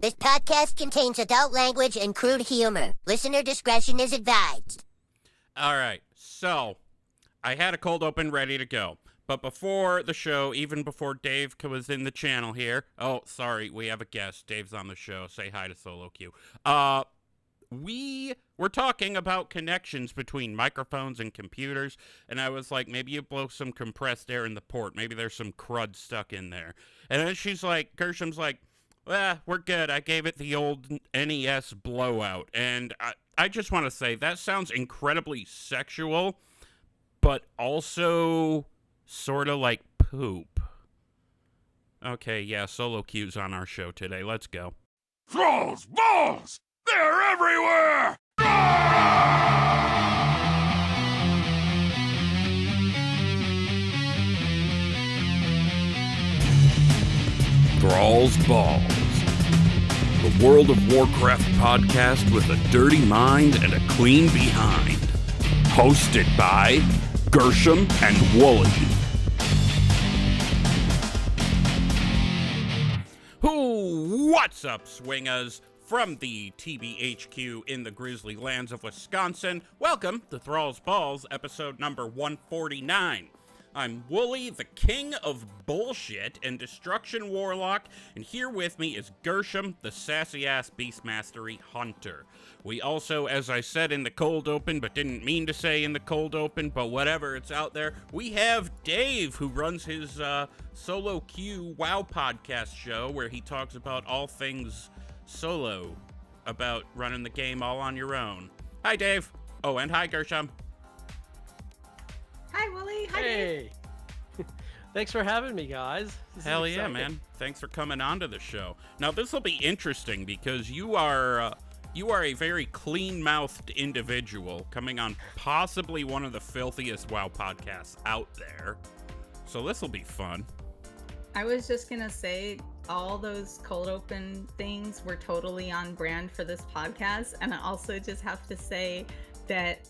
This podcast contains adult language and crude humor. Listener discretion is advised. All right, so I had a cold open ready to go. But before the show, even before Dave was in the channel here, oh, sorry, we have a guest. Dave's on the show. Say hi to Solo Q. We were talking about connections between microphones and computers, and I was like, maybe you blow some compressed air in the port. Maybe there's some crud stuck in there. And then Gershom's like, we're good. I gave it the old NES blowout. And I just want to say, that sounds incredibly sexual, but also sort of like poop. Okay, yeah, Solo Q's on our show today. Let's go. Thrall's balls! They're everywhere! Thrall's Balls, the World of Warcraft podcast with a dirty mind and a clean behind. Hosted by Gershom and Wooly. What's up, swingaz? From the TBHQ in the grizzly lands of Wisconsin, welcome to Thrall's Balls, episode number 149. I'm Wooly, the king of bullshit and destruction warlock, and here with me is Gershom, the sassy-ass beastmastery hunter. We also, as I said in the cold open, but didn't mean to say in the cold open, but whatever, it's out there, we have Dave, who runs his Solo Q WoW podcast show, where he talks about all things solo, about running the game all on your own. Hi, Dave. Oh, and hi, Gershom. Hi, Wooly. Hi, Dave. Thanks for having me, guys. Hell yeah, man. Thanks for coming on to the show. Now, this will be interesting because you are a very clean-mouthed individual coming on possibly one of the filthiest WoW podcasts out there. So this will be fun. I was just going to say all those cold open things were totally on brand for this podcast. And I also just have to say that,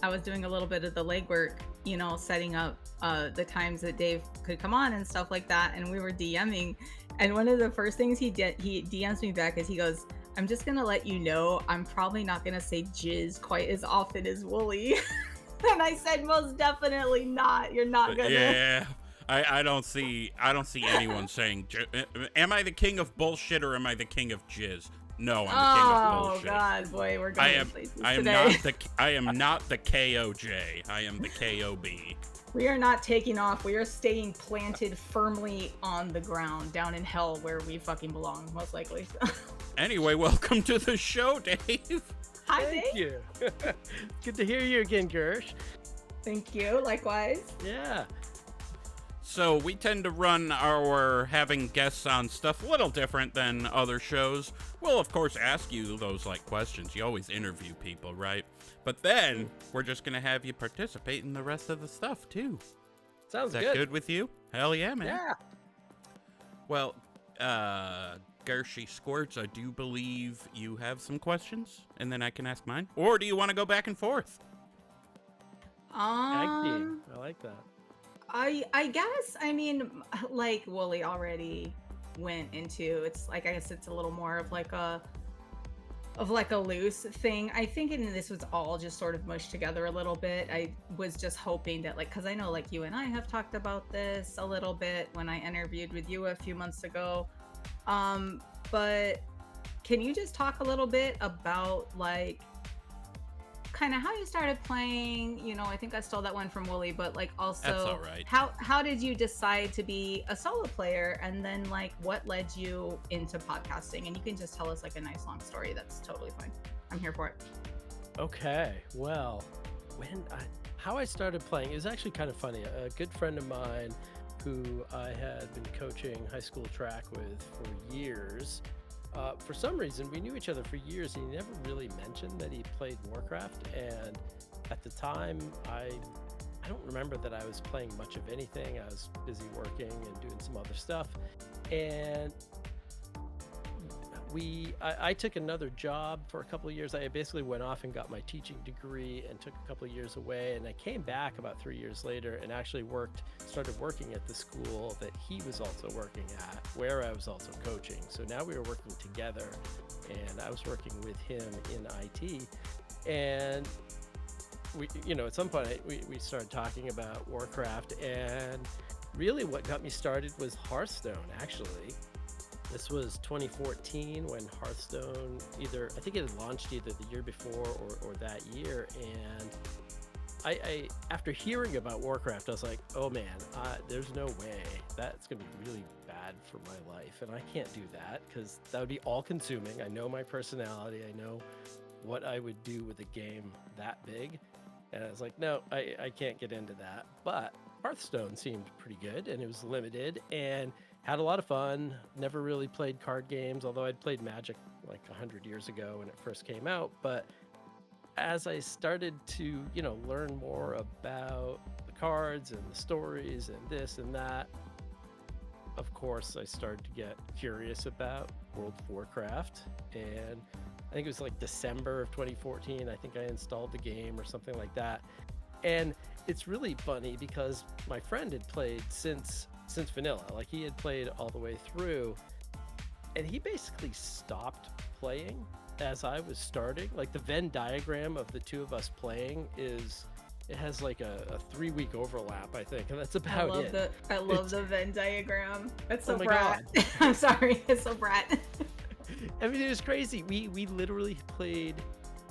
I was doing a little bit of the legwork, setting up the times that Dave could come on and stuff like that. And we were DMing. And one of the first things he DMs me back is he goes, I'm just going to let you know, I'm probably not going to say jizz quite as often as Wooly. And I said, most definitely not. You're not going to. Yeah. I don't see anyone saying, am I the king of bullshit or am I the king of jizz? No, I'm the king of bullshit. Oh God, boy, we're going places today. I am not the KOJ. I am the KOB. We are not taking off. We are staying planted firmly on the ground down in hell where we fucking belong, most likely. Anyway, welcome to the show, Dave. Hi, Thank Dave. you. Good to hear you again, Gersh. Thank you. Likewise. Yeah. So we tend to run our having guests on stuff a little different than other shows. We'll, of course, ask you those, questions. You always interview people, right? But then we're just going to have you participate in the rest of the stuff, too. Sounds good. Is that good with you? Hell yeah, man. Yeah. Well, Gershy Squirts, I do believe you have some questions, and then I can ask mine. Or do you want to go back and forth? Tag team. I like that. I guess, like Wooly already went into, it's like, I guess it's a little more of a loose thing. I think this was all just sort of mushed together a little bit. I was just hoping that, because I know, you and I have talked about this a little bit when I interviewed with you a few months ago. But can you just talk a little bit about, kind of how you started playing? I think I stole that one from Wooly, but also that's all right. How did you decide to be a solo player, and then what led you into podcasting? And you can just tell us a nice long story. That's totally fine. I'm here for it. Okay, well, how I started playing, it was actually kind of funny. A good friend of mine who I had been coaching high school track with for years, for some reason, we knew each other for years. He never really mentioned that he played Warcraft, and at the time, I don't remember that I was playing much of anything. I was busy working and doing some other stuff, and I took another job for a couple of years. I basically went off and got my teaching degree and took a couple of years away. And I came back about 3 years later and actually started working at the school that he was also working at, where I was also coaching. So now we were working together, and I was working with him in IT. And we, at some point we started talking about Warcraft, and really what got me started was Hearthstone, actually. This was 2014 when Hearthstone I think it had launched either the year before or that year. And I after hearing about Warcraft, I was like, oh man, there's no way that's going to be really bad for my life. And I can't do that because that would be all consuming. I know my personality. I know what I would do with a game that big. And I was like, no, I can't get into that. But Hearthstone seemed pretty good, and it was limited and had a lot of fun. Never really played card games, although I'd played Magic like 100 years ago when it first came out. But as I started to, learn more about the cards and the stories and this and that, of course, I started to get curious about World of Warcraft. And I think it was like December of 2014. I think I installed the game or something like that. And it's really funny because my friend had played since vanilla. Like, he had played all the way through, and he basically stopped playing as I was starting. Like, the Venn diagram of the two of us playing it has like a 3-week overlap, I think, and that's about it. I love the Venn diagram. It's so Oh my brat. I'm sorry, it's so brat. I mean, it was crazy. We literally played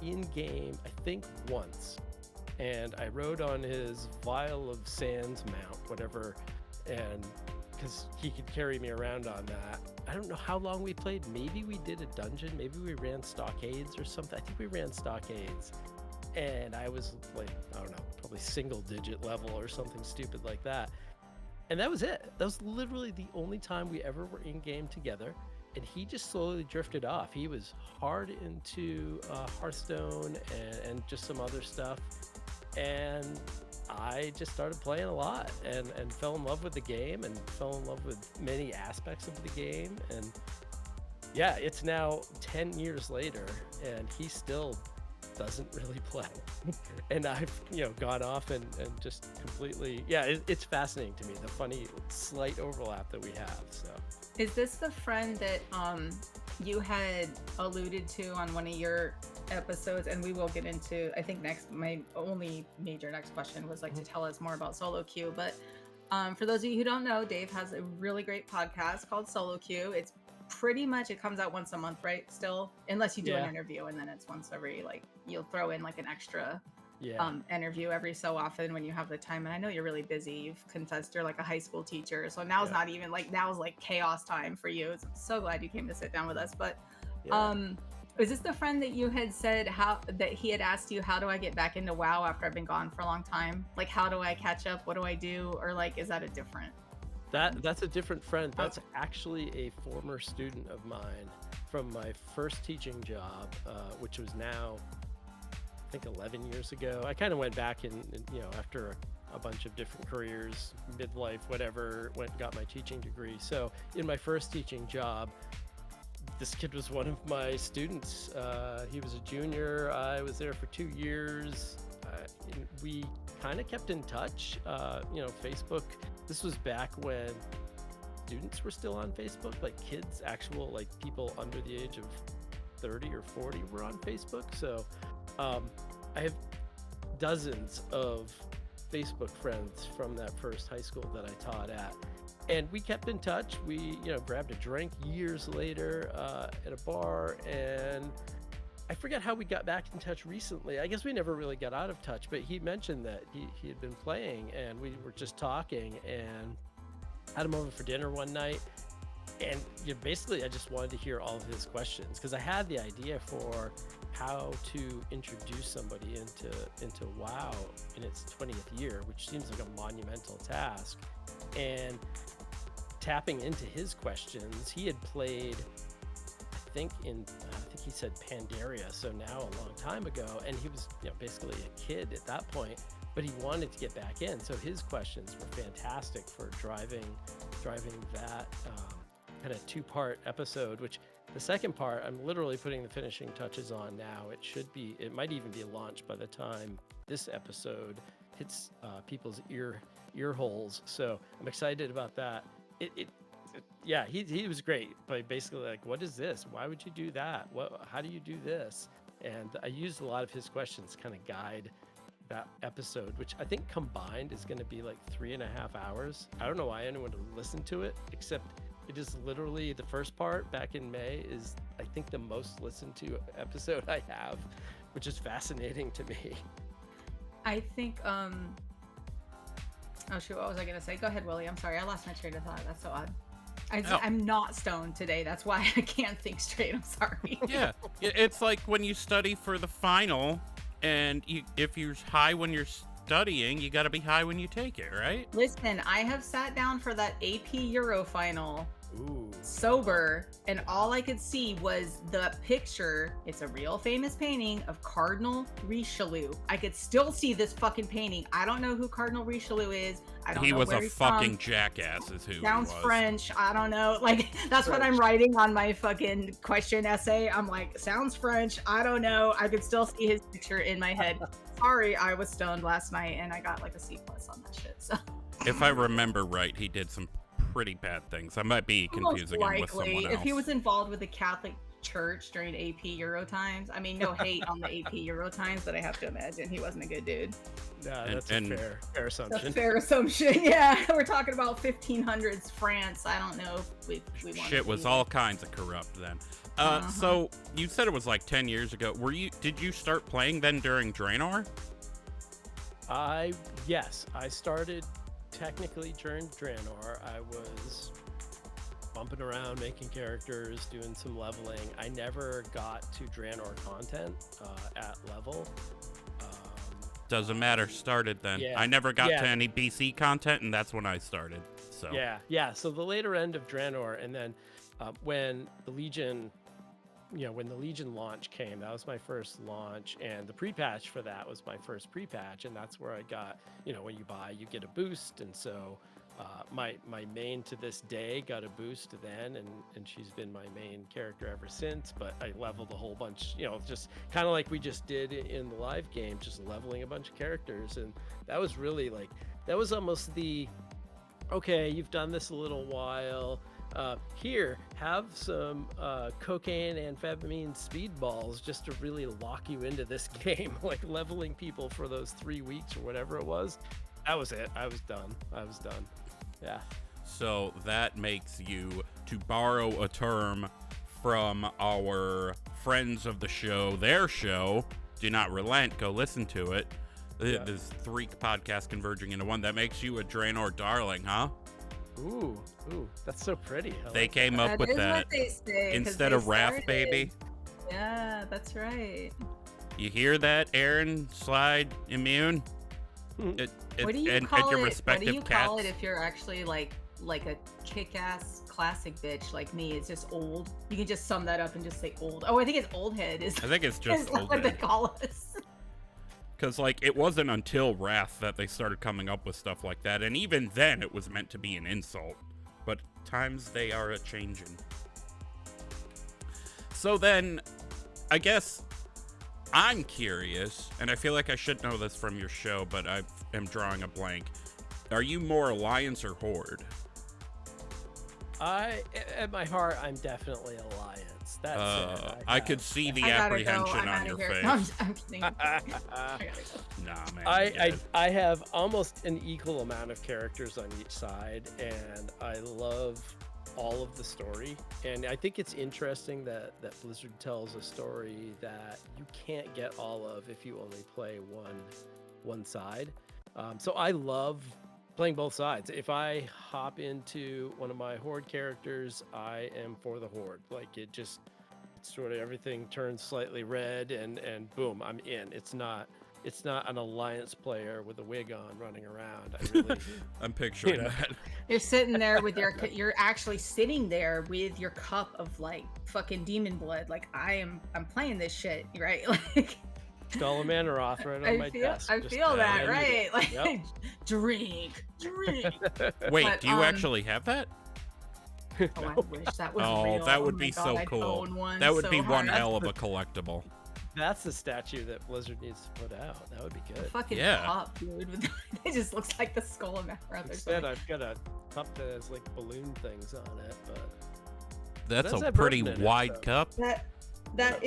in game, I think, once. And I rode on his Vial of Sands mount, whatever, and because he could carry me around on that. I don't know how long we played. Maybe we did a dungeon. Maybe we ran stockades or something. I think we ran stockades. And I was like, I don't know, probably single-digit level or something stupid like that. And that was it. That was literally the only time we ever were in game together. And he just slowly drifted off. He was hard into Hearthstone and just some other stuff. And I just started playing a lot and fell in love with the game and fell in love with many aspects of the game. And yeah, it's now 10 years later, and he still doesn't really play. And I've, gone off and just completely, it's fascinating to me, the funny slight overlap that we have. So Is this the friend that you had alluded to on one of your episodes? And we will get into, I think my only major next question was to tell us more about Solo Q. But for those of you who don't know, Dave has a really great podcast called Solo Q. It's pretty much, it comes out once a month, right? Still, unless you do an interview, and then it's once every, you'll throw in an extra interview every so often when you have the time. And I know you're really busy. You've confessed you're a high school teacher, so now's not even now's chaos time for you. So I'm so glad you came to sit down with us. But is this the friend that you had said that he had asked you, how do I get back into WoW after I've been gone for a long time? How do I catch up? What do I do? Or is that a different? That's a different friend. That's actually a former student of mine from my first teaching job, which was now, I think, 11 years ago. I kind of went back and after a bunch of different careers, midlife, whatever, got my teaching degree. So in my first teaching job, this kid was one of my students. He was a junior. I was there for 2 years. We kind of kept in touch. Facebook. This was back when students were still on Facebook, kids, actual people under the age of 30 or 40 were on Facebook. So I have dozens of Facebook friends from that first high school that I taught at. And we kept in touch. We, grabbed a drink years later at a bar, and I forget how we got back in touch recently. I guess we never really got out of touch, but he mentioned that he had been playing, and we were just talking, and had him over for dinner one night. And basically, I just wanted to hear all of his questions, because I had the idea for how to introduce somebody into WoW in its 20th year, which seems like a monumental task. And tapping into his questions, he had played, I think he said Pandaria, so now a long time ago, and he was basically a kid at that point, but he wanted to get back in. So his questions were fantastic for driving that kind of 2-part episode, which The second part, I'm literally putting the finishing touches on now. It might even be launched by the time this episode hits people's ear holes. So I'm excited about that. Yeah, he was great, but basically like, what is this? Why would you do that? How do you do this? And I used a lot of his questions to kind of guide that episode, which I think combined is going to be like 3.5 hours. I don't know why anyone would listen to it, except it is literally the first part back in May is I think the most listened to episode I have, which is fascinating to me. I think oh shoot, what was I gonna say? Go ahead, Willie. I'm sorry, I lost my train of thought. That's so odd. I'm not stoned today. That's why I can't think straight. I'm sorry. Yeah, it's like when you study for the final, and if you're high when you're studying, you got to be high when you take it, right? Listen, I have sat down for that AP Euro final. Ooh. Sober, and all I could see was the picture. It's a real famous painting of Cardinal Richelieu. I could still see this fucking painting. I don't know who Cardinal Richelieu is. I don't know. He was where a he's fucking from. jackass, is who Sounds he was. French. I don't know. Like, that's what I'm writing on my fucking question essay. I'm like, sounds French. I don't know. I could still see his picture in my head. Sorry, I was stoned last night and I got like a C+ on that shit. So If I remember right, he did some pretty bad things. I might be confusing him with someone else. If he was involved with the Catholic Church during AP Euro times, I mean, no hate on the AP Euro times, but I have to imagine he wasn't a good dude. Yeah, that's a fair assumption. That's a fair assumption. Yeah, we're talking about 1500s France. I don't know if we want Shit was all kinds of corrupt then. So you said it was like 10 years ago. Did you start playing then during Draenei? Yes, I started technically during Draenei. I was bumping around, making characters, doing some leveling. I never got to Draenei content at level. Doesn't matter. Started then. Yeah. I never got to any BC content, and that's when I started. So yeah. So the later end of Draenei, and then when the Legion, when the Legion launch came, that was my first launch, and the pre-patch for that was my first pre-patch, and that's where I got, when you buy, you get a boost, and so my main to this day got a boost then, and she's been my main character ever since. But I leveled a whole bunch, just kind of like we just did in the live game, just leveling a bunch of characters, and that was really that was almost okay, you've done this a little while. Here, have some cocaine, amphetamine, speedballs just to really lock you into this game, like leveling people for those 3 weeks or whatever it was. That was it. I was done. Yeah. So that makes you, to borrow a term from our friends of the show, their show, Do Not Relent, go listen to it. Yeah. There's 3 podcasts converging into one. That makes you a Draenei darling, huh? Ooh, that's so pretty. They came up with that instead of Wrath Baby. Yeah, that's right. You hear that, Aaron? Slide Immune? What do you call your it? respective What do you cats. call it if you're actually like a kick-ass classic bitch like me? It's just old. You can just sum that up and just say old. Oh, I think it's old head. I think it's just old what they head. call us. Because, it wasn't until Wrath that they started coming up with stuff like that. And even then, it was meant to be an insult. But times they are a-changing. So then, I guess I'm curious, and I feel like I should know this from your show, but I am drawing a blank. Are you more Alliance or Horde? At my heart, I'm definitely Alliance. That's it. I could see the apprehension on your face. No, I'm kidding. I gotta go. Nah, man. I have almost an equal amount of characters on each side, and I love all of the story. And I think it's interesting that Blizzard tells a story that you can't get all of if you only play one side. So I love playing both sides. If I hop into one of my Horde characters, I am for the Horde. It's sort of everything turns slightly red, and boom, I'm in. It's not an Alliance player with a wig on running around. I'm picturing that. You're sitting there with you're actually sitting there with your cup of fucking demon blood. I'm playing this shit, right? Skull of Manaroth right on my desk. I feel that, right? Yep. Drink. Wait, But, do you actually have that? Oh, I wish that was real. That would my be God, so I'd cool. own one That would so be one hard. hell of a collectible. That's the statue that Blizzard needs to put out. That would be good. Fucking Yeah. cup, dude. It just looks like the skull of Macroth or Instead, something. I've got a cup that has like balloon things on it, but That's does a have pretty bourbon in it, wide though. cup. That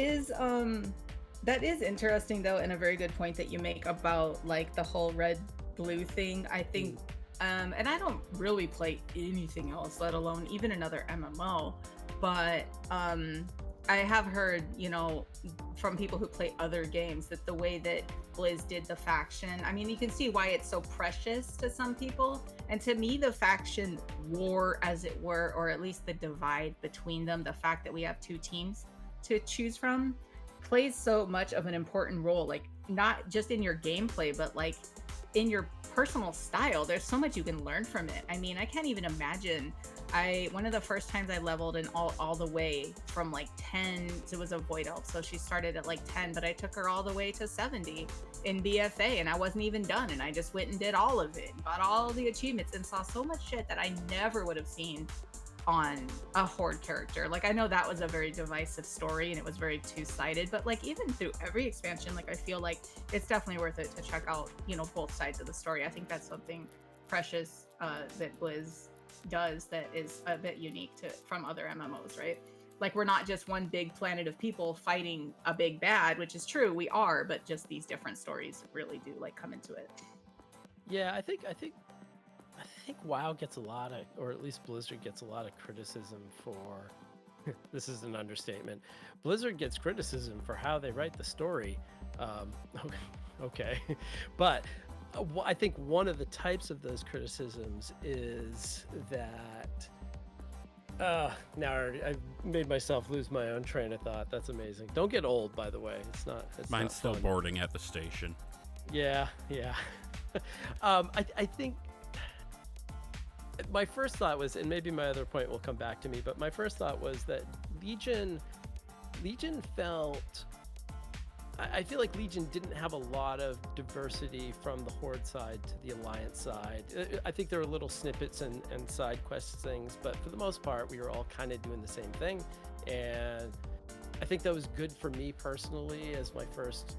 is interesting though, and a very good point that you make about like the whole red blue thing. I think and I don't really play anything else, let alone even another MMO, but I have heard, from people who play other games that the way that Blizz did the faction, I mean, you can see why it's so precious to some people. And to me, the faction war, as it were, or at least the divide between them, the fact that we have two teams to choose from, plays so much of an important role, like not just in your gameplay, but like in your personal style. There's so much you can learn from it. I mean, I can't even imagine. One of the first times I leveled in all the way from like 10, it was a void elf, so she started at like 10, but I took her all the way to 70 in BFA, and I wasn't even done, and I just went and did all of it, got all the achievements, and saw so much shit that I never would have seen on a horde character. Like, I know that was a very divisive story and it was very two-sided, but like even through every expansion, like I feel like it's definitely worth it to check out, both sides of the story. I think that's something precious that Blizz does that is a bit unique from other MMOs, right? Like, we're not just one big planet of people fighting a big bad, which is true, we are, but just these different stories really do like come into it. yeah, I think WoW gets a lot of, or at least Blizzard gets a lot of criticism for. This is an understatement. Blizzard gets criticism for how they write the story. Okay, but I think one of the types of those criticisms is that. Now I've made myself lose my own train of thought. That's amazing. Don't get old, by the way. It's Mine's not still fun. boarding at the station. Yeah. I think my first thought was, and maybe my other point will come back to me, but my first thought was that Legion felt. I feel like Legion didn't have a lot of diversity from the Horde side to the Alliance side. I think there were little snippets and side quest things, but for the most part, we were all kind of doing the same thing. And I think that was good for me personally as my first,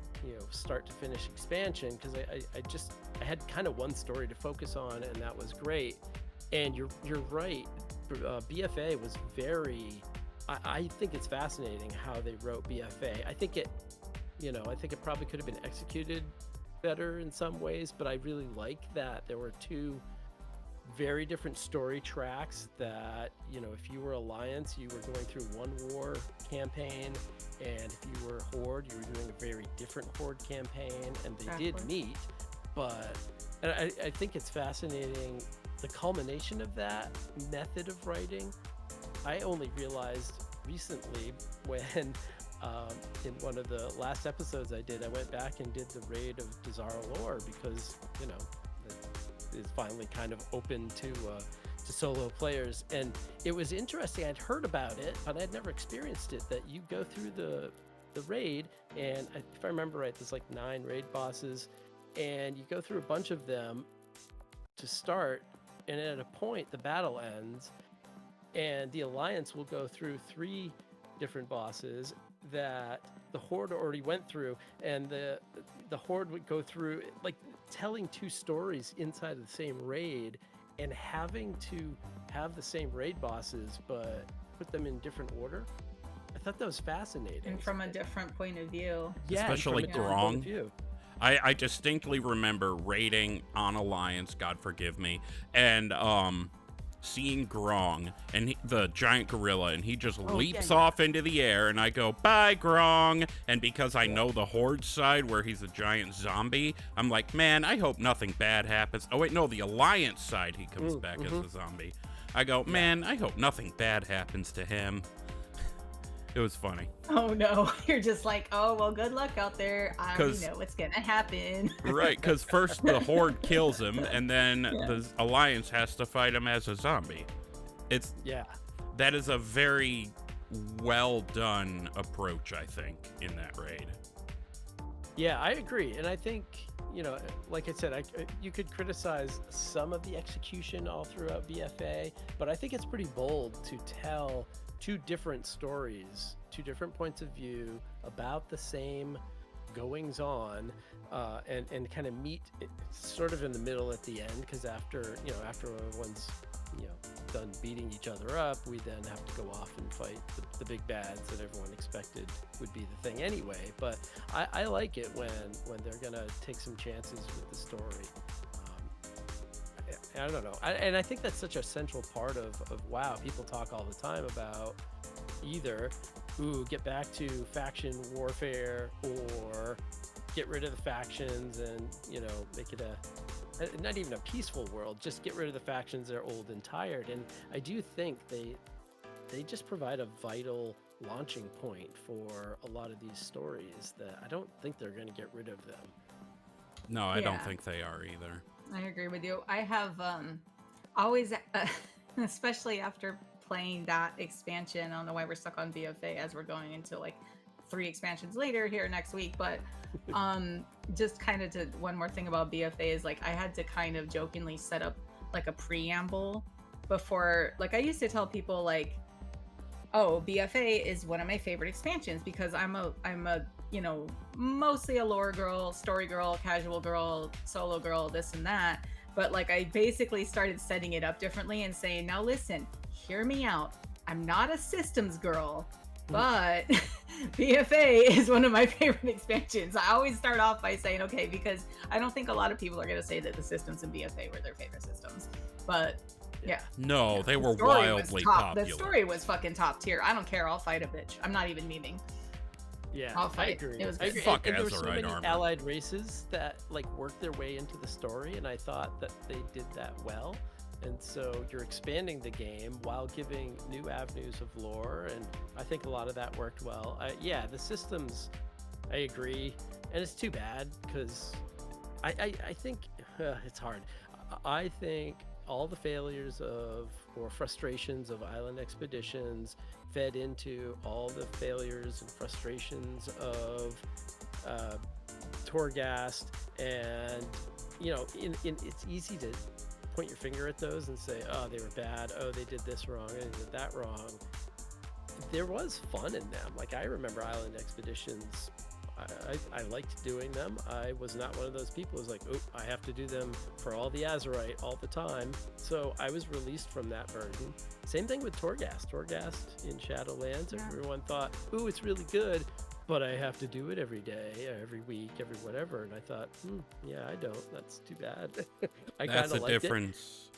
start to finish expansion, because I had kind of one story to focus on, and that was great. And you're right. BFA was very. I think it's fascinating how they wrote BFA. I think it probably could have been executed better in some ways, but I really like that there were two very different story tracks that, if you were Alliance, you were going through one war campaign, and if you were Horde, you were doing a very different Horde campaign, and they did meet, but and I think it's fascinating, the culmination of that method of writing. I only realized recently when in one of the last episodes I did, I went back and did the raid of Dazara Lore, because it is finally kind of open to solo players, and it was interesting. I'd heard about it, but I'd never experienced it. That you go through the raid, and if I remember right, there's like 9 raid bosses, and you go through a bunch of them to start, and at a point the battle ends, and the Alliance will go through 3 different bosses that the Horde already went through, and the Horde would go through, like, telling 2 stories inside of the same raid, and having to have the same raid bosses but put them in different order. I thought that was fascinating. And from a different point of view. Yeah, Especially from a different point of Grong. view. I distinctly remember raiding on Alliance, God forgive me, and seeing Grong and the giant gorilla, and he just leaps off into the air, and I go, bye Grong, and because I know the Horde side where he's a giant zombie, I'm like, man, I hope nothing bad happens. Oh wait, no, the Alliance side, he comes back as a zombie. I go, man, I hope nothing bad happens to him. It was funny. Oh no, you're just like, oh well, good luck out there. I already know what's gonna happen. Right, because first the Horde kills him, and then the Alliance has to fight him as a zombie. That is a very well done approach, I think, in that raid. Yeah, I agree. And I think, like I said, you could criticize some of the execution all throughout BFA, but I think it's pretty bold to tell two different stories, two different points of view about the same goings on, and kind of meet sort of in the middle at the end, because after everyone's done beating each other up, we then have to go off and fight the big bads that everyone expected would be the thing anyway. But I like it when they're gonna take some chances with the story. I don't know, and I think that's such a central part of WoW. People talk all the time about either get back to faction warfare, or get rid of the factions and make it not even a peaceful world, just get rid of the factions that are old and tired. And I do think they just provide a vital launching point for a lot of these stories that I don't think they're going to get rid of them. No, I don't think they are either. I agree with you. I have always, especially after playing that expansion, I don't know why we're stuck on BFA as we're going into like 3 expansions later here next week, but just kind of to one more thing about BFA is like I had to kind of jokingly set up like a preamble before. Like I used to tell people like, oh, BFA is one of my favorite expansions because I'm a mostly a lore girl, story girl, casual girl, solo girl, this and that. But like I basically started setting it up differently and saying, now listen, hear me out. I'm not a systems girl, but BFA is one of my favorite expansions. I always start off by saying, okay, because I don't think a lot of people are going to say that the systems in BFA were their favorite systems. But yeah. No, they were wildly popular. The story was fucking top tier. I don't care. I'll fight a bitch. I'm not even memeing. Yeah, I'll fight. I agree. It was I agree. Fuck and there were so Azerite many armor. allied races that like worked their way into the story, and I thought that they did that well. And so you're expanding the game while giving new avenues of lore, and I think a lot of that worked well. Yeah, the systems, I agree, and it's too bad because I think it's hard. I think all the failures or frustrations of island expeditions fed into all the failures and frustrations of Torghast, and it's easy to point your finger at those and say, oh, they were bad, oh, they did this wrong, they did that wrong. There was fun in them. Like I remember island expeditions, I liked doing them. I was not one of those people who's like, oh, I have to do them for all the Azerite all the time. So I was released from that burden. Same thing with Torghast in Shadowlands. Yeah. Everyone thought, ooh, it's really good, but I have to do it every day, every week, every whatever. And I thought, yeah, I don't. That's too bad. That's the difference.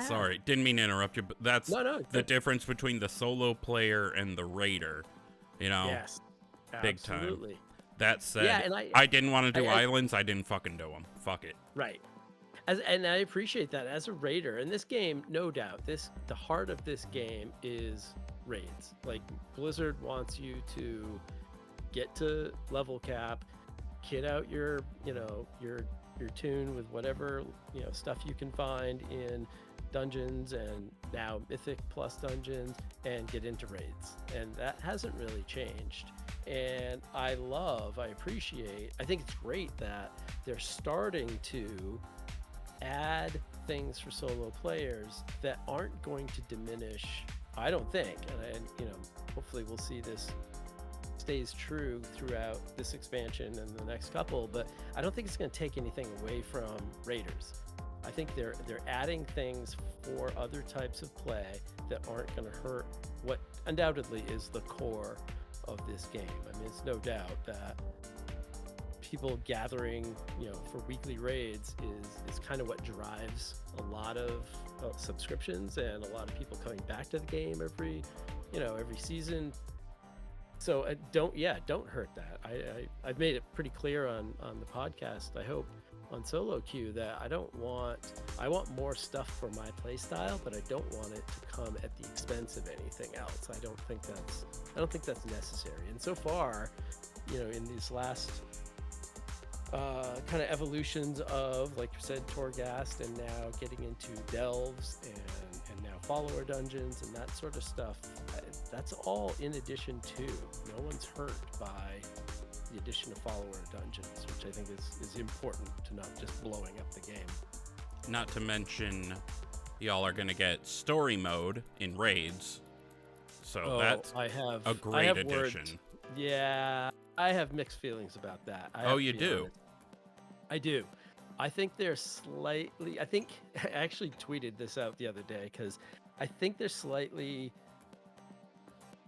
Sorry, didn't mean to interrupt you, but that's the difference between the solo player and the raider. Yes, big absolutely. time. That said, yeah, and I didn't want to do islands. I didn't fucking do them. Fuck it. Right. And I appreciate that as a raider. In this game, no doubt, the heart of this game is raids. Like Blizzard wants you to get to level cap, kit out your tune with whatever stuff you can find in dungeons and now Mythic plus dungeons, and get into raids. And that hasn't really changed. And I appreciate, I think it's great that they're starting to add things for solo players that aren't going to diminish, I don't think, and hopefully we'll see this stays true throughout this expansion and the next couple, but I don't think it's going to take anything away from raiders. I think they're adding things for other types of play that aren't going to hurt what undoubtedly is the core of this game. I mean, it's no doubt that people gathering, for weekly raids is kind of what drives a lot of subscriptions and a lot of people coming back to the game every season. So don't hurt that. I've made it pretty clear on the podcast, I hope, on solo queue, that I want more stuff for my play style, but I don't want it to come at the expense of anything else. I don't think that's necessary. And so far, in these last kind of evolutions of, like you said, Torghast, and now getting into delves and now follower dungeons and that sort of stuff, that's all in addition to. No one's hurt by the addition of follower dungeons, which I think is important to not just blowing up the game. Not to mention, y'all are gonna get story mode in raids, so that's a great addition. Yeah, I have mixed feelings about that. Oh, you do? Honest. I do. I think they're slightly. I actually tweeted this out the other day because I think they're slightly.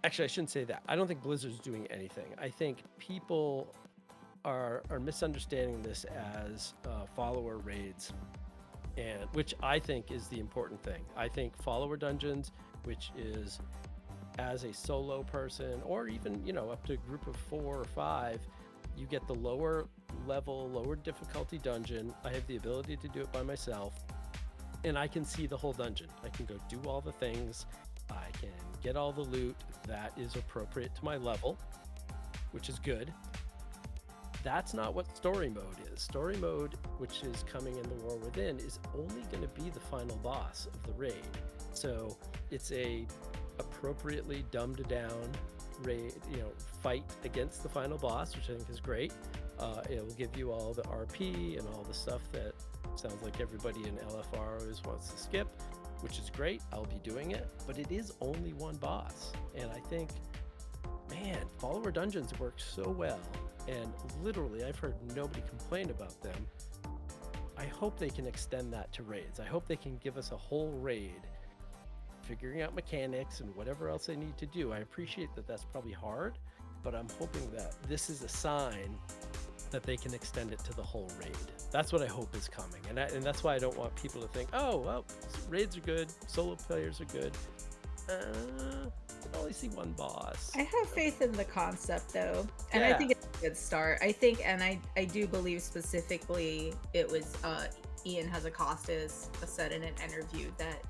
Actually, I shouldn't say that. I don't think Blizzard's doing anything. I think people are misunderstanding this as follower raids, and which I think is the important thing. I think follower dungeons, which is as a solo person, or even up to a group of 4 or 5, you get the lower level, lower difficulty dungeon. I have the ability to do it by myself, and I can see the whole dungeon. I can go do all the things. I can get all the loot that is appropriate to my level, which is good. That's not what story mode is. Story mode, which is coming in the War Within, is only going to be the final boss of the raid. So it's a appropriately dumbed down raid, fight against the final boss, which I think is great. It'll give you all the RP and all the stuff that sounds like everybody in LFR always wants to skip, which is great. I'll be doing it, but it is only one boss. And I think, man, follower dungeons work so well. And literally, I've heard nobody complain about them. I hope they can extend that to raids. I hope they can give us a whole raid, figuring out mechanics and whatever else they need to do. I appreciate that that's probably hard, but I'm hoping that this is a sign that they can extend it to the whole raid. That's what I hope is coming. And that's why I don't want people to think, oh, well, raids are good, solo players are good. I only see one boss. I have faith in the concept, though, and I think it's a good start. I think, and I do believe specifically it was Ian Hazzikostas said in an interview that,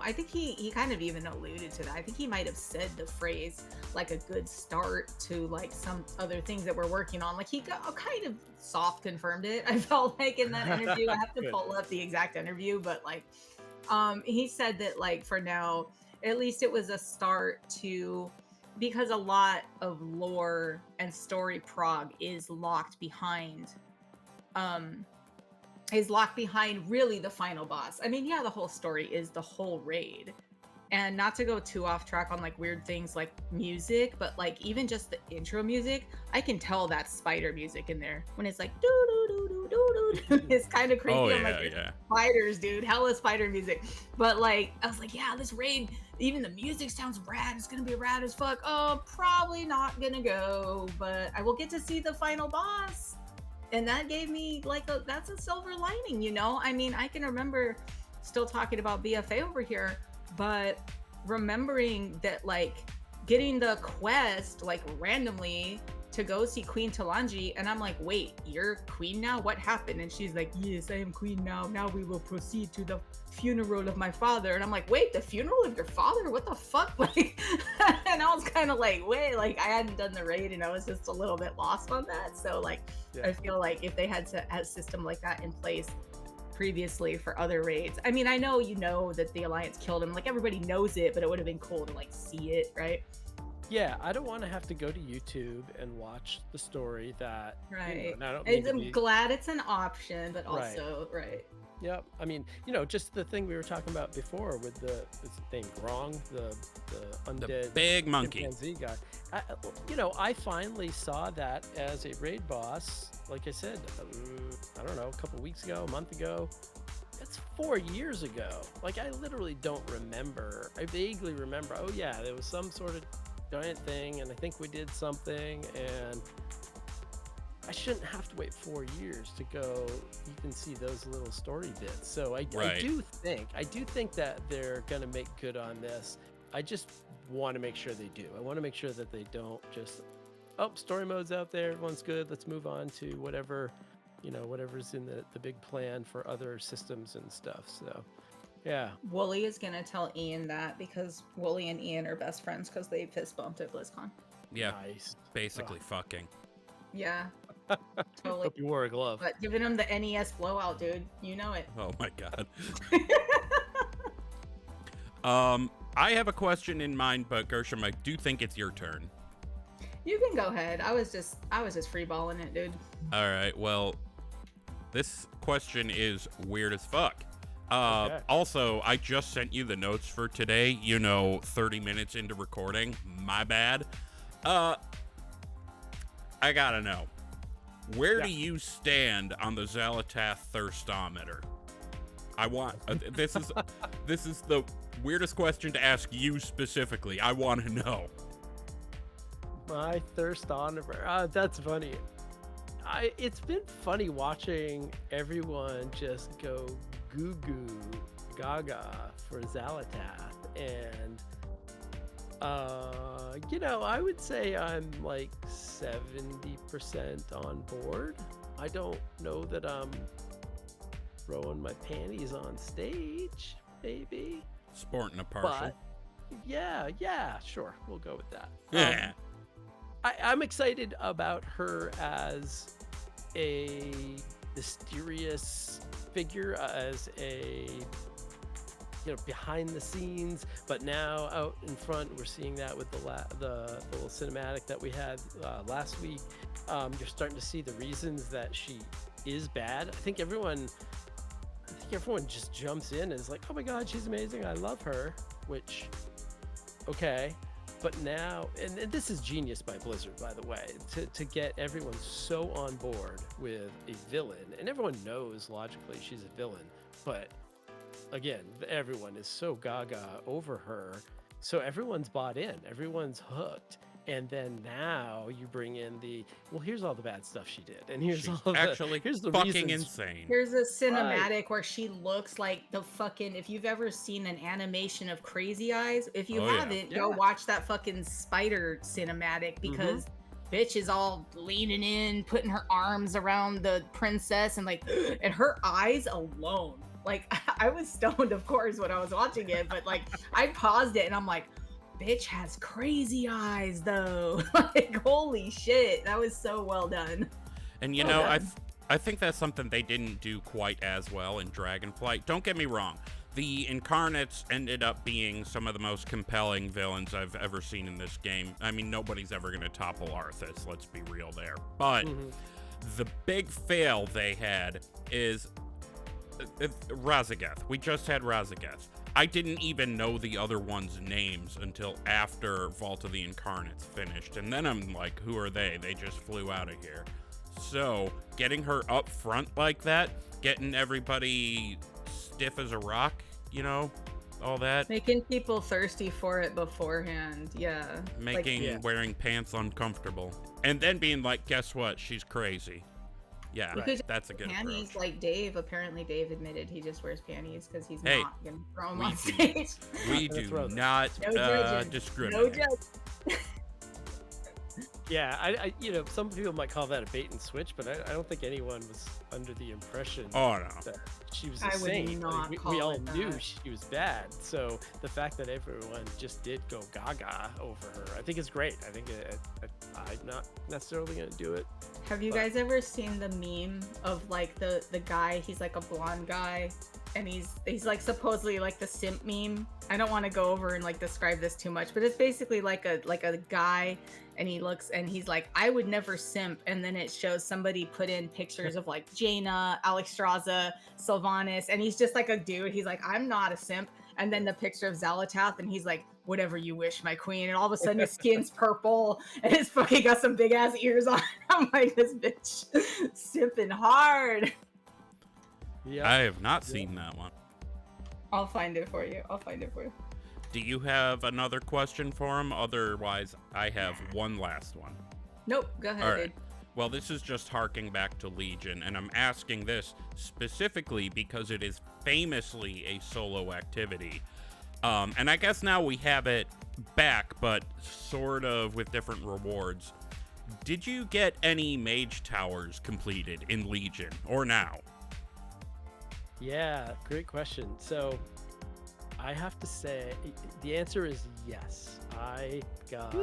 I think he kind of even alluded to that. I think he might have said the phrase like a good start to like some other things that we're working on. Like he kind of soft confirmed it. I felt like in that interview. I have to pull up the exact interview, but like he said that like for now, at least it was a start to, because a lot of lore and story prog is locked behind really the final boss. I mean, yeah, the whole story is the whole raid. And not to go too off track on like weird things like music, but like even just the intro music, I can tell that spider music in there when it's like doo doo doo doo doo doo. It's kind of creepy. Oh, I'm like, spiders, dude, hella spider music. But like, I was like, yeah, this raid, even the music sounds rad. It's gonna be rad as fuck. Oh, probably not gonna go, but I will get to see the final boss. And that gave me like that's a silver lining, I mean, I can remember still talking about BFA over here, but remembering that like getting the quest like randomly to go see Queen Talanji, and I'm like, wait, you're queen now? What happened? And she's like, yes, I am queen now. Now we will proceed to the funeral of my father. And I'm like, wait, the funeral of your father? What the fuck? Like, and I was kind of like, wait, like I hadn't done the raid and I was just a little bit lost on that. So like, I feel like if they had a system like that in place previously for other raids, I mean, I know that the Alliance killed him, like everybody knows it, but it would have been cool to like see it, right? Yeah, I don't want to have to go to YouTube and watch the story that. Right. I'm glad it's an option, but also, right. Yep. I mean, just the thing we were talking about before with the thing Grong, the undead, the big monkey chimpanzee guy. I finally saw that as a raid boss. Like I said, I don't know, a couple weeks ago, a month ago. That's 4 years ago. Like I literally don't remember. I vaguely remember. Oh yeah, there was some sort of giant thing, and I think we did something, and I shouldn't have to wait 4 years to go even see those little story bits. So I do think that they're gonna make good on this. I just want to make sure they do. I want to make sure that they don't just, story mode's out there, everyone's good, let's move on to whatever's in the big plan for other systems and stuff. So yeah. Wooly is gonna tell Ian that because Wooly and Ian are best friends because they fist bumped at BlizzCon. Yeah, nice. Basically fucking. Yeah, totally. Hope you wore a glove. But giving him the NES blowout, dude. You know it. Oh my god. I have a question in mind, but Gershom, I do think it's your turn. You can go ahead. I was just freeballing it, dude. All right. Well, this question is weird as fuck. Okay. Also, I just sent you the notes for today. 30 minutes into recording. My bad. I gotta know. Where do you stand on the Xal'atath Thirstometer? I want this is the weirdest question to ask you specifically. I want to know. My Thirstometer. That's funny. It's been funny watching everyone just go goo goo gaga for Xal'atath, and I would say I'm like 70% on board. I don't know that I'm throwing my panties on stage, maybe. Sporting a partial. But yeah, sure. We'll go with that. Yeah. I'm excited about her as a mysterious figure, as a behind the scenes, but now out in front. We're seeing that with the little cinematic that we had last week. You're starting to see the reasons that she is bad. I think everyone just jumps in and is like, oh my god, she's amazing, I love her, which, okay. But now, and this is genius by Blizzard, by the way, to get everyone so on board with a villain, and everyone knows logically she's a villain, but again, everyone is so gaga over her, so everyone's bought in, everyone's hooked. And then now you bring in here's all the bad stuff she did, and here's here's the fucking reasons. insane. Here's a cinematic where she looks like the fucking. If you've ever seen an animation of Crazy Eyes, if you haven't, go watch that fucking spider cinematic, because bitch is all leaning in, putting her arms around the princess, and and her eyes alone. Like, I was stoned, of course, when I was watching it, but I paused it and I'm like, bitch has crazy eyes though. Holy shit, that was so well done. And I think that's something they didn't do quite as well in Dragonflight. Don't get me wrong, the Incarnates ended up being some of the most compelling villains I've ever seen in this game. I mean, nobody's ever going to topple Arthas, let's be real there. But the big fail they had is Raszageth. We just had Raszageth. I didn't even know the other ones' names until after Vault of the Incarnates finished. And then I'm like, who are they? They just flew out of here. So, getting her up front like that, getting everybody stiff as a rock, all that. Making people thirsty for it beforehand, yeah. Wearing pants uncomfortable. And then being like, guess what? She's crazy. Yeah, that's a good panties approach. Like Dave. Apparently, Dave admitted he just wears panties because he's not gonna throw them on stage. We do not discriminate. No judge. Yeah, I some people might call that a bait and switch, but I don't think anyone was under the impression that she was a saint. We all knew she was bad. So the fact that everyone just did go gaga over her, I think is great. I think I'm not necessarily going to do it. Have you guys ever seen the meme of the guy? He's like a blonde guy, and he's supposedly the simp meme. I don't want to go over and describe this too much, but it's basically like a guy, and he's like, I would never simp, and then it shows somebody put in pictures of Jaina, Alexstrasza, Sylvanas, and he's just a dude. He's like, I'm not a simp, and then the picture of Xal'atath, and he's like, whatever you wish, my queen, and all of a sudden his skin's purple, and his fucking got some big ass ears on. I'm like, this bitch simping hard. Yeah, I have not seen that one. I'll find it for you. Do you have another question for him? Otherwise, I have one last one. Nope, go ahead. All right. Well, this is just harking back to Legion, and I'm asking this specifically because it is famously a solo activity. And I guess now we have it back, but sort of with different rewards. Did you get any mage towers completed in Legion, or now? Yeah, great question. So I have to say the answer is yes. I got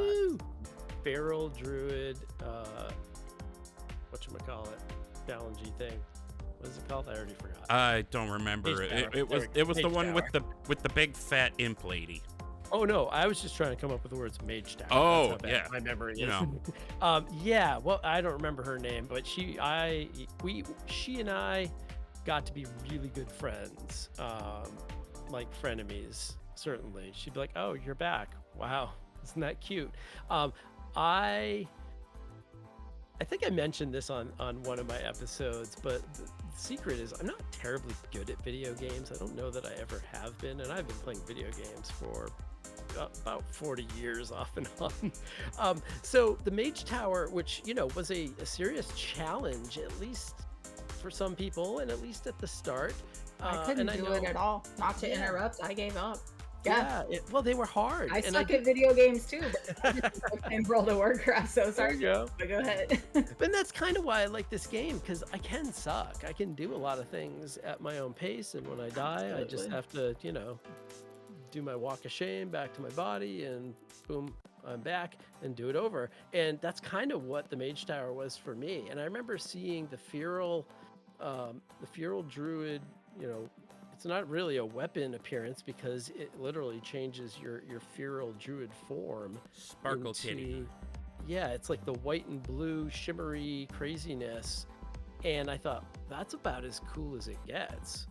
Feral Druid, whatchamacallit, challengey thing. What is it called? I already forgot. I don't remember. It was the one with the big fat imp lady. Oh no, I was just trying to come up with the words mage tower. Oh, That's how bad yeah. my memory is. You know. Yeah, well, I don't remember her name, but she and I got to be really good friends, like frenemies. Certainly, she'd be like, "Oh, you're back! Wow, isn't that cute?" I think I mentioned this on one of my episodes, but the secret is I'm not terribly good at video games. I don't know that I ever have been, and I've been playing video games for about 40 years off and on. So the Mage Tower, which, was a serious challenge, at least for some people, and at least at the start. I couldn't do it at all. Not to interrupt, I gave up. Yeah. Well, they were hard. I suck at video games too, but in World of Warcraft, so sorry. Go ahead. But that's kind of why I like this game, because I can suck. I can do a lot of things at my own pace, and when I die, I just have to, do my walk of shame back to my body, and boom, I'm back, and do it over. And that's kind of what the Mage Tower was for me. And I remember seeing the feral druid, it's not really a weapon appearance because it literally changes your feral druid form. Sparkle titty. Yeah, it's like the white and blue shimmery craziness. And I thought, that's about as cool as it gets.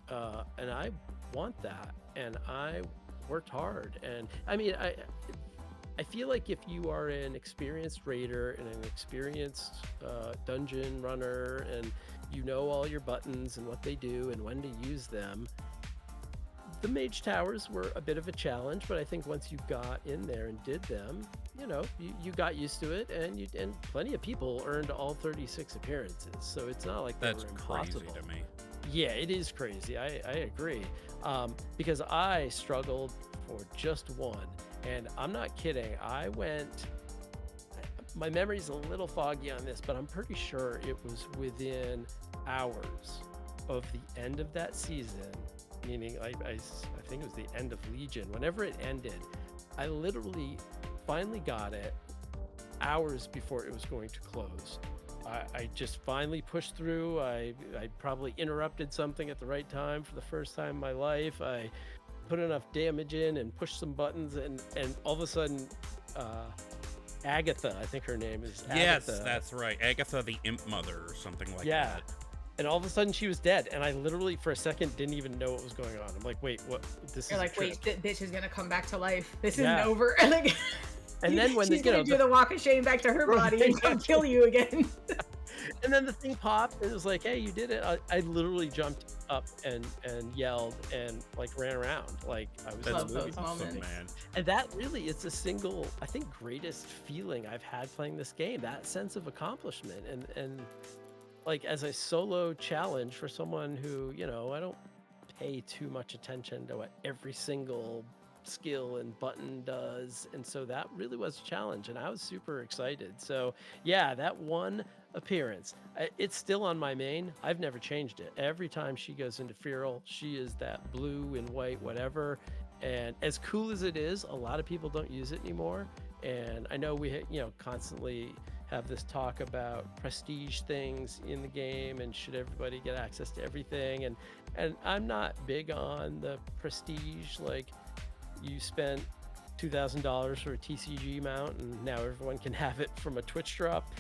And I want that. And I worked hard. And I mean, I feel like if you are an experienced raider and an experienced dungeon runner, and you know all your buttons and what they do and when to use them, the Mage Towers were a bit of a challenge, but I think once you got in there and did them, you got used to it, and plenty of people earned all 36 appearances. So it's not like That's they were impossible. crazy to me. Yeah, it is crazy. I agree. Because I struggled for just one, and I'm not kidding. My memory's a little foggy on this, but I'm pretty sure it was within hours of the end of that season, meaning I think it was the end of Legion. Whenever it ended, I literally finally got it hours before it was going to close. I just finally pushed through. I probably interrupted something at the right time for the first time in my life. I put enough damage in and pushed some buttons, and all of a sudden, Agatha, I think her name is Agatha. Yes, that's right. Agatha the Imp Mother or something like that. And all of a sudden she was dead, and I literally for a second didn't even know what was going on. I'm like, wait, what? This You're is like, wait, bitch is gonna come back to life. This Yeah. isn't over. And then when she's gonna do the walk of shame back to her body and come kill you again. And then the thing popped, and it was like, hey, you did it. I literally jumped up and yelled and like ran around like I was Love in a movie. those moments. Man. And that really is the single, I think, greatest feeling I've had playing this game. That sense of accomplishment, and like as a solo challenge for someone who, I don't pay too much attention to what every single skill and button does, and so that really was a challenge, and I was super excited. So yeah, that one appearance, it's still on my main. I've never changed it. Every time she goes into feral, she is that blue and white whatever, and as cool as it is, a lot of people don't use it anymore. And I know we constantly have this talk about prestige things in the game, and should everybody get access to everything, and I'm not big on the prestige, like you spent $2,000 for a TCG mount and now everyone can have it from a Twitch drop.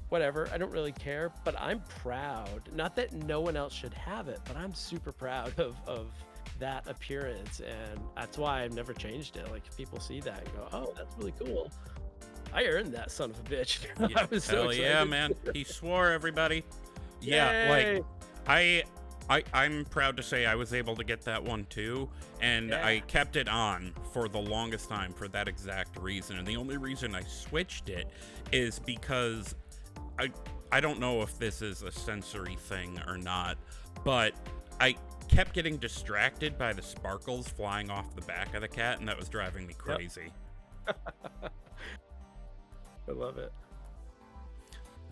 Whatever, I don't really care, but I'm proud. Not that no one else should have it, but I'm super proud of that appearance, and that's why I've never changed it. Like, if people see that and go, oh, that's really cool, I earned that son of a bitch. Yeah, I was so hell excited. yeah, man. He swore, everybody. Yeah, Yay! like I'm proud to say I was able to get that one too, and Yeah. I kept it on for the longest time for that exact reason. And the only reason I switched it is because I don't know if this is a sensory thing or not, but I kept getting distracted by the sparkles flying off the back of the cat, and that was driving me crazy. I love it.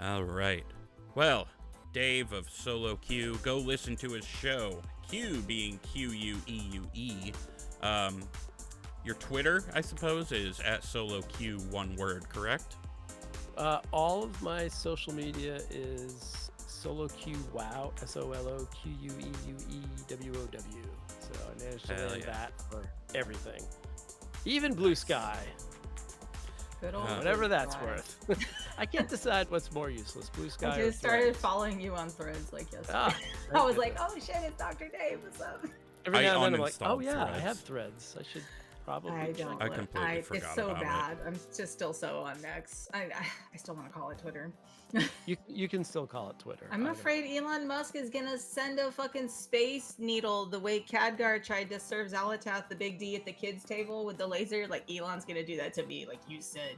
All right. Well, Dave of Solo Q, go listen to his show. Q being Queue. Your Twitter, I suppose, is at Solo Q, one word, correct? All of my social media is Solo Q Wow, SoloQueueWoW. So I managed to Hell learn yeah. that for everything. Even Blue Sky. Good old Whatever Blue that's Sky. worth. I can't decide what's more useless, Blue Sky I or just started Threads. following you on Threads like yesterday. Ah, I was thank like, oh shit, it's Dr. Dave. What's up? Every I now and then I'm like, oh uninstalled yeah, I Threads. have Threads. I should probably I check don't. I it out. completely forgot It's so about it. bad. I'm just still so on X. I still want to call it Twitter. You can still call it Twitter. I'm afraid Elon Musk is gonna send a fucking space needle the way Khadgar tried to serve Xal'atath the big D at the kids table with the laser. Like Elon's gonna do that to me. Like you said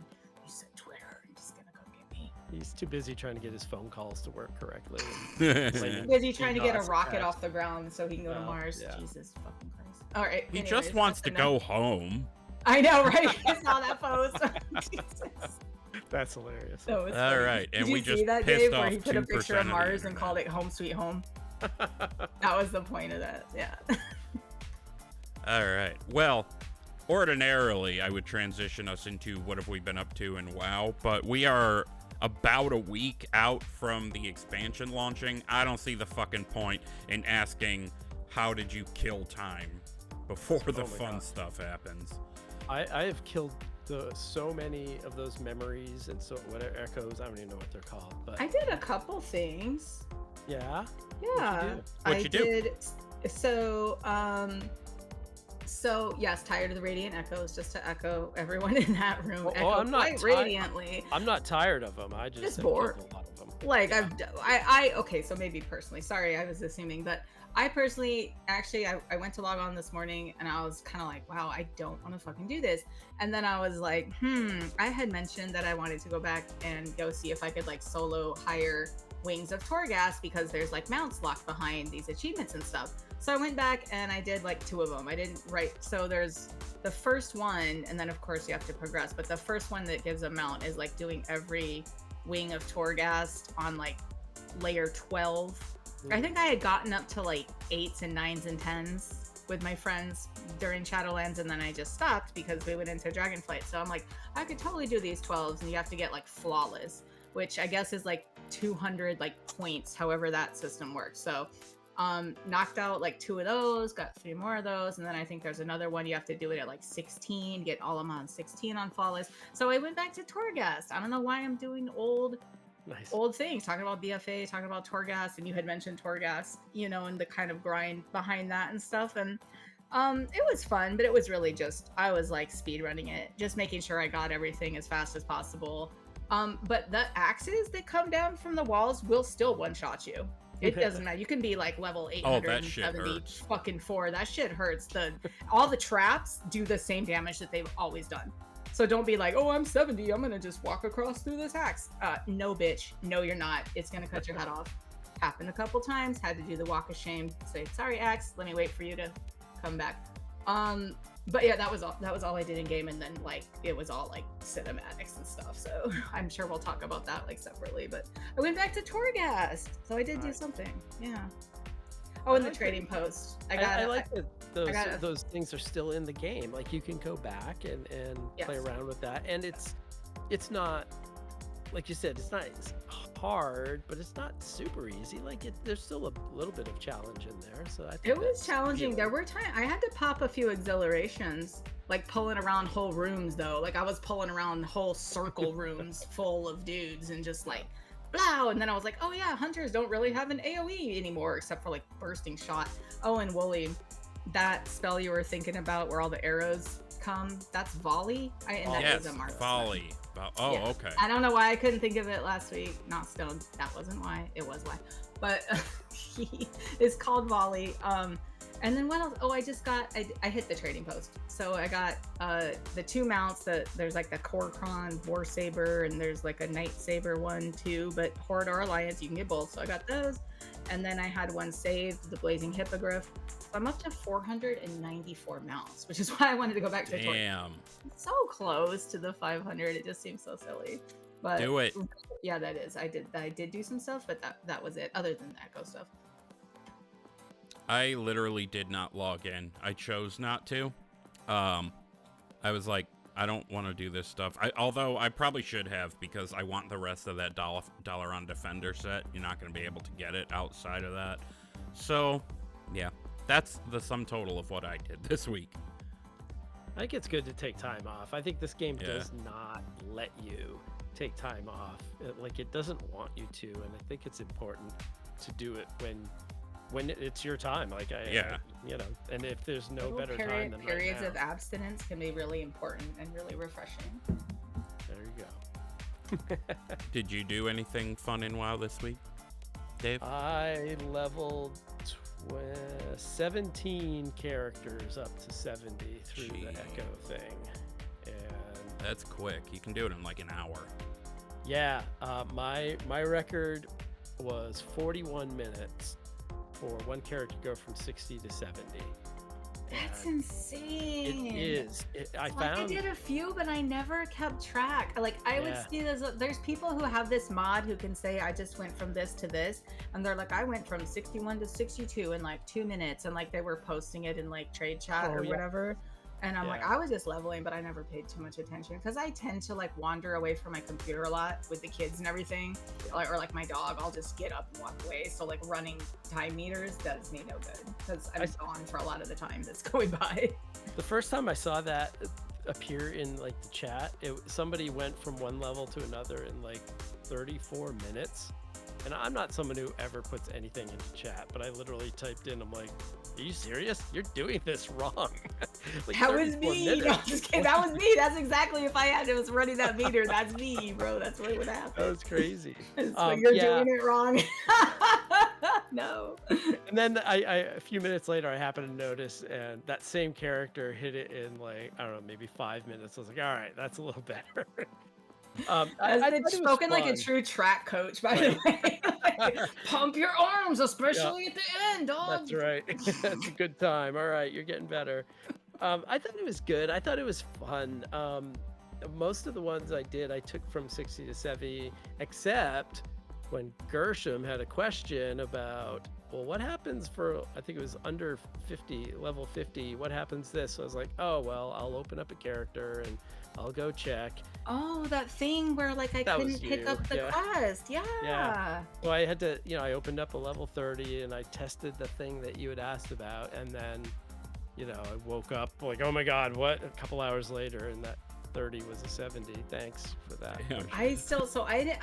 Twitter. I'm just gonna go get me. He's too busy trying to get his phone calls to work correctly. Busy trying to get a DDoS rocket attacks. off the ground so he can go to Oh, Mars. yeah. Jesus fucking Christ. All right. He anyways, just wants to that's enough. go home. I know, right? I saw that post. Jesus. That's hilarious. That was All funny. right, and Did we you just see that, pissed Dave, where off he put a 2% picture of of the Mars and internet. called it Home Sweet Home? That was the point of that. Yeah. All right. Well, ordinarily, I would transition us into what have we been up to in WoW, but we are about a week out from the expansion launching. I don't see the fucking point in asking, how did you kill time before the Oh my fun God. stuff happens? I have killed so many of those memories and so whatever echoes. I don't even know what they're called, but I did a couple things. yeah. Yeah. What'd you do? did. So yes, tired of the radiant echoes. Just to echo everyone in that room. Well, echo I'm not quite radiantly. I'm not tired of them. I just have bored. killed a lot of them. Like Yeah. I okay, so maybe personally, sorry, I was assuming, but I personally actually I went to log on this morning and I was kind of like, wow, I don't want to fucking do this. And then I was like, I had mentioned that I wanted to go back and go see if I could like solo hire Wings of Torghast because there's like mounts locked behind these achievements and stuff. So I went back and I did like 2 of them. I didn't write, so there's the first one, and then of course you have to progress, but the first one that gives a mount is like doing every Wing of Torghast on like layer 12. I think I had gotten up to like 8s and 9s and 10s with my friends during Shadowlands, and then I just stopped because we went into Dragonflight. So I'm like, I could totally do these 12s, and you have to get like flawless, which I guess is like 200 like points, however that system works. So knocked out like 2 of those, got 3 more of those, and then I think there's another one you have to do it at like 16, get all of them on 16 on flawless. So I went back to Torghast. I don't know why I'm doing old things, talking about BFA, talking about Torghast, and you had mentioned Torghast, you know, and the kind of grind behind that and stuff. And it was fun, but it was really just, I was like speed running it, just making sure I got everything as fast as possible. But the axes that come down from the walls will still one-shot you. It doesn't matter. You can be like level Oh, that shit 870 hurts. fucking 4. That shit hurts. All the traps do the same damage that they've always done. So don't be like, oh, I'm 70. I'm going to just walk across through this axe. No, bitch. No, you're not. It's going to cut your head off. Happened a couple times. Had to do the walk of shame. Say, sorry, axe. Let me wait for you to come back. But yeah, that was all I did in game. And then like, it was all like cinematics and stuff. So I'm sure we'll talk about that like separately. But I went back to Torghast. So I did do something. Yeah. Oh, and the trading post. I like that those things are still in the game. Like you can go back and play Yes. around with that, and it's not, like you said, it's not hard, but it's not super easy. Like there's still a little bit of challenge in there. So I think It was that's challenging. There appealing. were times I had to pop a few exhilarations, like pulling around whole rooms though. Like I was pulling around whole circle rooms full of dudes and just like blow. And then I was like, oh yeah, hunters don't really have an AoE anymore except for like bursting shot. Oh, and Wooly, that spell you were thinking about where all the arrows come, that's volley. And that Yes, is a marvelous volley. Oh, Yes. okay. I don't know why I couldn't think of it last week. Not stoned. That wasn't why. It was why. But it's called volley. And then what else? Oh, I just got, I hit the trading post. So I got the 2 mounts that there's like the Korkron War Saber and there's like a Night Saber one too, but Horde or Alliance, you can get both. So I got those. And then I had one saved, the Blazing Hippogriff. So I'm up to 494 mounts, which is why I wanted to go back to Damn. so close to the 500. It just seems so silly. But Do it. yeah, that is. I did do some stuff, but that was it. Other than the echo stuff. I literally did not log in. I chose not to. I was like, I don't want to do this stuff. Although I probably should have, because I want the rest of that dollar on Defender set. You're not going to be able to get it outside of that. So, yeah, that's the sum total of what I did this week. I think it's good to take time off. I think this game Yeah. does not let you take time off. It doesn't want you to, and I think it's important to do it when it's your time. And if there's no Little better time than periods right of now. abstinence can be really important and really refreshing. There you go. Did you do anything fun in WoW this week, Dave? I leveled 17 characters up to 70 through the Echo thing. And That's quick. You can do it in like an hour. yeah, my record was 41 minutes for one character to go from 60 to 70. That's And insane. It is. I Like, I found did a few, but I never kept track. Like, I would Yeah. see there's people who have this mod who can say, I just went from this to this. And they're like, I went from 61 to 62 in like 2 minutes. And like, they were posting it in like trade chat or yeah. whatever. And I'm like, Yeah. I was just leveling, but I never paid too much attention because I tend to like wander away from my computer a lot with the kids and everything. Or like my dog, I'll just get up and walk away. So like running time meters does me no good because I'm gone for a lot of the time that's going by. The first time I saw that appear in like the chat, somebody went from one level to another in like 34 minutes. And I'm not someone who ever puts anything into chat, but I literally typed in, I'm like, are you serious? You're doing this wrong. Like, That was 34 me. No, I'm minutes. just kidding. That was me. That's exactly if I was running that meter. That's me, bro. That's what would happen. That was crazy. So you're yeah. doing it wrong. No. And then a few minutes later, I happened to notice, and that same character hit it in like, I don't know, maybe 5 minutes. I was like, all right, that's a little better. I As thought been it was spoken like a fun. true track coach, by the way. Pump your arms, especially at the end, dog. That's right. That's a good time. All right, you're getting better. I thought it was good. I thought it was fun. Most of the ones I did, I took from 60 to 70, except when Gershom had a question about, well, what happens for, I think it was under 50, level 50, what happens this? So I was like, oh, well, I'll open up a character and I'll go check. Oh, that thing where like I That was couldn't pick you, up the yeah. quest. Yeah. So I had to, I opened up a level 30 and I tested the thing that you had asked about. And then, I woke up like, oh my God, what? A couple hours later, and that 30 was a 70. Thanks for that. Damn. I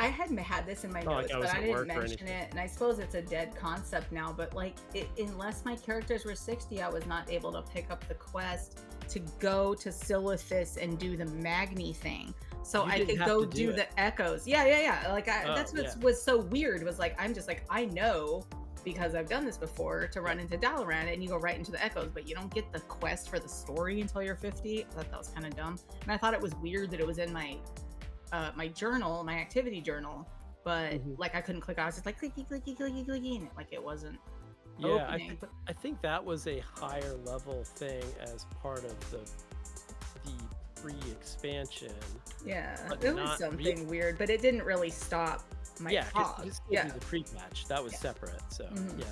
hadn't had this in my Not like notes, I was but I at didn't work or mention anything. it, and I suppose it's a dead concept now. But like, unless my characters were 60, I was not able to pick up the quest to go to Xal'atath and do the Magni thing. So You I didn't could have go to do do it. the echoes. Yeah. Like that's what yeah. was so weird. Was like I'm just like I know because I've done this before to run into Dalaran and you go right into the echoes, but you don't get the quest for the story until you're 50. I thought that was kind of dumb, and I thought it was weird that it was in my my journal, my activity journal, but like I couldn't click. I was just like clicky, and like it wasn't. Yeah, opening. I think that was a higher level thing as part of the pre-expansion. Yeah, but it was not something weird, but it didn't really stop my Yeah, because cause. this Yeah. was the pre-patch. That was separate. So yeah.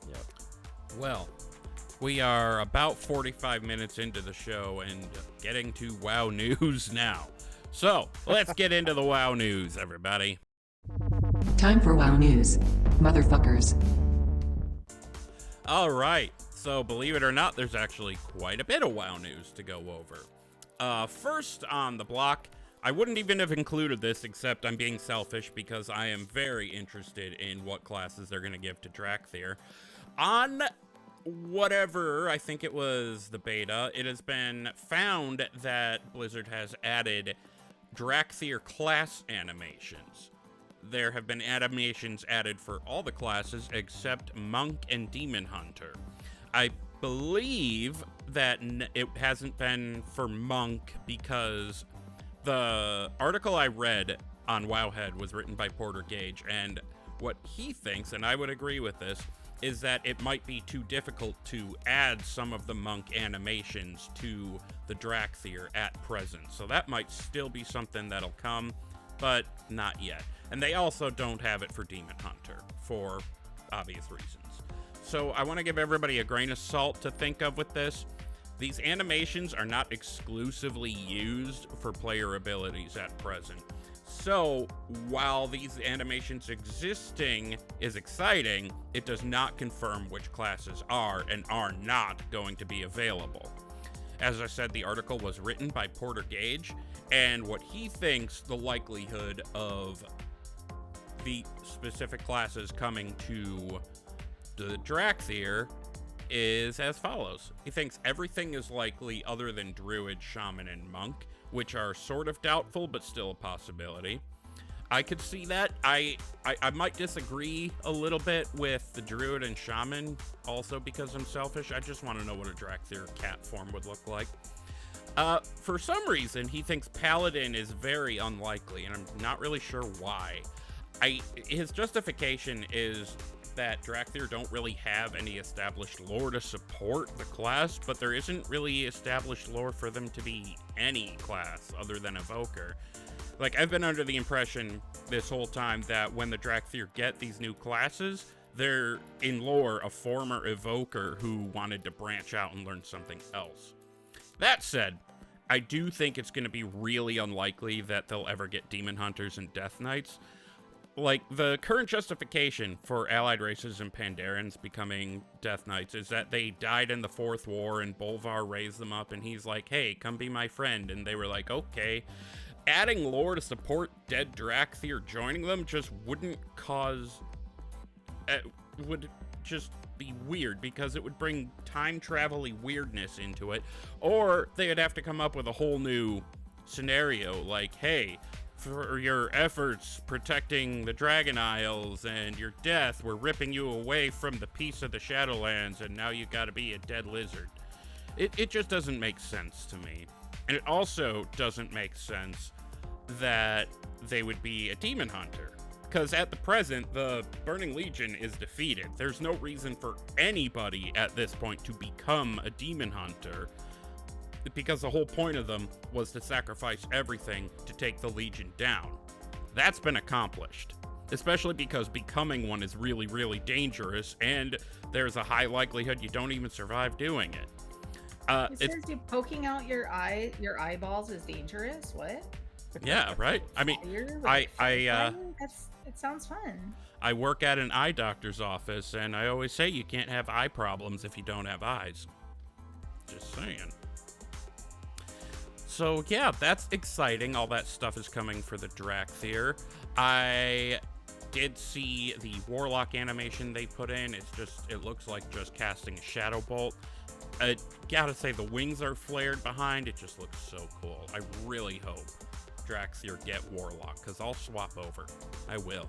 Yep. Well, we are about 45 minutes into the show and getting to WoW news now. So, let's get into the WoW news, everybody. Time for WoW News. Motherfuckers. All right, so believe it or not, there's actually quite a bit of WoW news to go over. First on the block, I wouldn't even have included this, except I'm being selfish because I am very interested in what classes they're going to give to Dracthyr. On whatever, I think it was the beta, it has been found that Blizzard has added Dracthyr class animations. There have been animations added for all the classes except Monk and Demon Hunter. I believe that it hasn't been for Monk because the article I read on Wowhead was written by Porter Gage, and what he thinks, and I would agree with this, is that it might be too difficult to add some of the Monk animations to the Dracthyr at present. So that might still be something that'll come, but not yet. And they also don't have it for Demon Hunter, for obvious reasons. So I want to give everybody a grain of salt to think of with this. These animations are not exclusively used for player abilities at present. So while these animations existing is exciting, it does not confirm which classes are and are not going to be available. As I said, the article was written by Porter Gage, and what he thinks the likelihood of the specific classes coming to the Dracthyr is as follows. He thinks everything is likely other than Druid, Shaman, and Monk, which are sort of doubtful, but still a possibility. I could see that. I might disagree a little bit with the Druid and Shaman, also because I'm selfish. I just want to know what a Dracthyr cat form would look like. For some reason, he thinks Paladin is very unlikely, and I'm not really sure why. His justification is that Dracthyr don't really have any established lore to support the class, but there isn't really established lore for them to be any class other than Evoker. Like, I've been under the impression this whole time that when the Dracthyr get these new classes, they're, in lore, a former Evoker who wanted to branch out and learn something else. That said, I do think it's going to be really unlikely that they'll ever get Demon Hunters and Death Knights. Like, the current justification for allied races and Pandarans becoming Death Knights is that they died in the Fourth War and Bolvar raised them up and he's like, hey, come be my friend. And they were like, okay. Adding lore to support dead Dracthyr joining them just wouldn't cause... would just be weird because it would bring time travel-y weirdness into it. Or they'd have to come up with a whole new scenario like, hey, for your efforts protecting the Dragon Isles and your death, we're ripping you away from the peace of the Shadowlands and now you gotta be a dead lizard. It just doesn't make sense to me. And it also doesn't make sense that they would be a demon hunter. Because at the present, the Burning Legion is defeated. There's no reason for anybody at this point to become a demon hunter, because the whole point of them was to sacrifice everything to take the Legion down. That's been accomplished, especially because becoming one is really, really dangerous, and there's a high likelihood you don't even survive doing it. It says you poking out your eyeballs is dangerous. What? Yeah, right. I mean, it sounds fun. I work at an eye doctor's office, and I always say you can't have eye problems if you don't have eyes. Just saying. So yeah, that's exciting. All that stuff is coming for the Dracthyr. I did see the warlock animation they put in. It looks like just casting a shadow bolt. I gotta say, the wings are flared behind. It just looks so cool. I really hope Dracthyr get warlock, because I'll swap over. I will.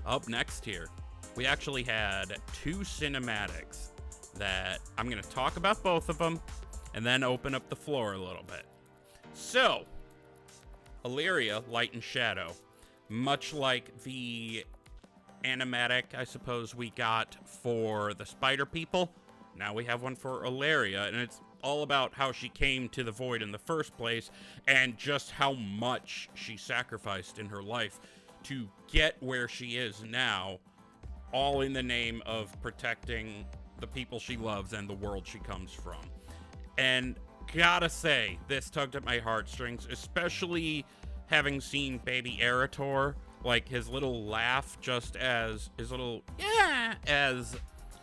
Up next here, we actually had 2 cinematics that I'm going to talk about both of them and then open up the floor a little bit. So, Alleria, Light and Shadow, much like the animatic I suppose we got for the Spider People, now we have one for Alleria, and it's all about how she came to the Void in the first place and just how much she sacrificed in her life to get where she is now, all in the name of protecting the people she loves and the world she comes from. And gotta say, this tugged at my heartstrings, especially having seen baby Erator, like his little laugh just as his little yeah as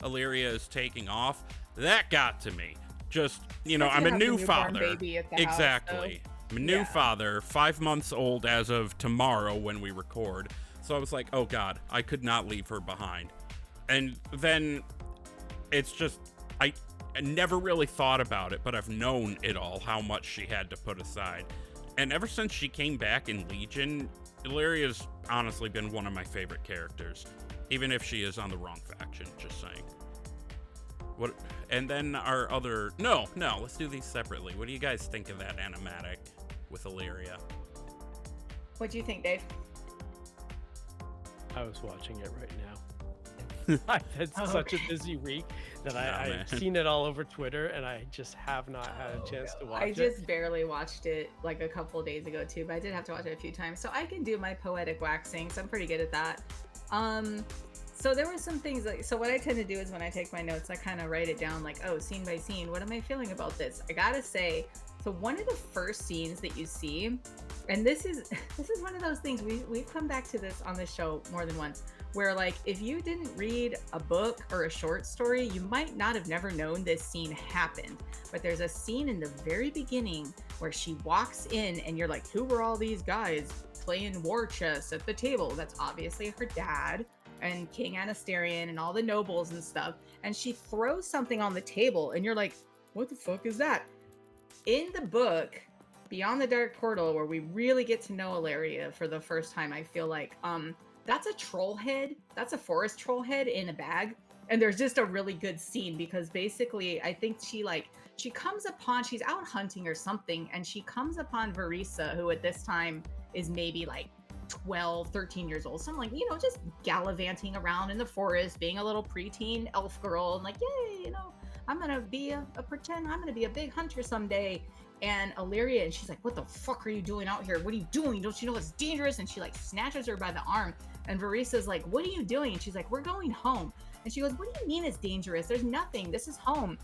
Alleria is taking off. That got to me. Just, I'm a new father. Exactly. I'm a new father, 5 months old as of tomorrow when we record. So I was like, oh God, I could not leave her behind. And then it's just, I never really thought about it, but I've known it all, how much she had to put aside. And ever since she came back in Legion, Alleria's honestly been one of my favorite characters. Even if she is on the wrong faction, just saying. What? And then our other... No, let's do these separately. What do you guys think of that animatic with Alleria? What do you think, Dave? I was watching it right now. I've had such a busy week that I've seen it all over Twitter, and I just have not had a chance to watch it. I just barely watched it like a couple days ago too, but I did have to watch it a few times. So I can do my poetic waxing, so I'm pretty good at that. So there were some things so what I tend to do is when I take my notes, I kind of write it down like, oh, scene by scene, what am I feeling about this? I gotta say, So one of the first scenes that you see, and this is one of those things we've come back to this on this show more than once, where like if you didn't read a book or a short story, you might not have never known this scene happened. But there's a scene in the very beginning where she walks in and you're like, who were all these guys playing war chess at the table? That's obviously her dad and King Anasterian and all the nobles and stuff. And she throws something on the table and you're like, what the fuck is that? In the book, Beyond the Dark Portal, where we really get to know Alleria for the first time, I feel like, that's a troll head. That's a forest troll head in a bag. And there's just a really good scene because basically, I think she comes upon, she's out hunting or something, and she comes upon Verisa, who at this time is maybe like 12, 13 years old. Something like, just gallivanting around in the forest, being a little preteen elf girl, and like, yay, I'm gonna be I'm gonna be a big hunter someday. And Alleria, and she's like, what the fuck are you doing out here? What are you doing? Don't you know it's dangerous? And she like snatches her by the arm. And Verisa's like, what are you doing? And she's like, we're going home. And she goes, what do you mean it's dangerous? There's nothing. This is home.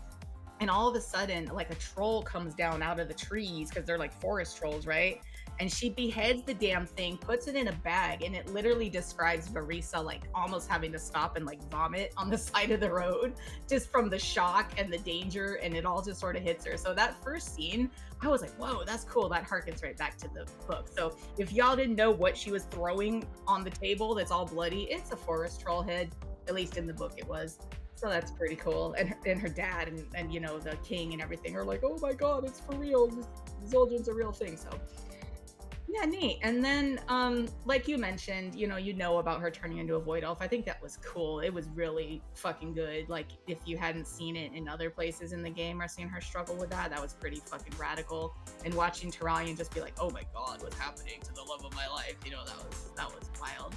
And all of a sudden, like a troll comes down out of the trees because they're like forest trolls, right? And she beheads the damn thing, puts it in a bag, and it literally describes Verisa like almost having to stop and like vomit on the side of the road just from the shock and the danger, and it all just sort of hits her. So that first scene, I was like, whoa, that's cool. That harkens right back to the book. So if y'all didn't know what she was throwing on the table that's all bloody, it's a forest troll head. At least in the book it was. So that's pretty cool. And her dad and the king and everything are like, oh my god, it's for real. Zul'jin's a real thing. So yeah, neat. And then like you mentioned, you know about her turning into a void elf. I think that was cool. It was really fucking good. Like if you hadn't seen it in other places in the game or seen her struggle with that was pretty fucking radical. And watching Tyrallion just be like, oh my god, what's happening to the love of my life? That was wild.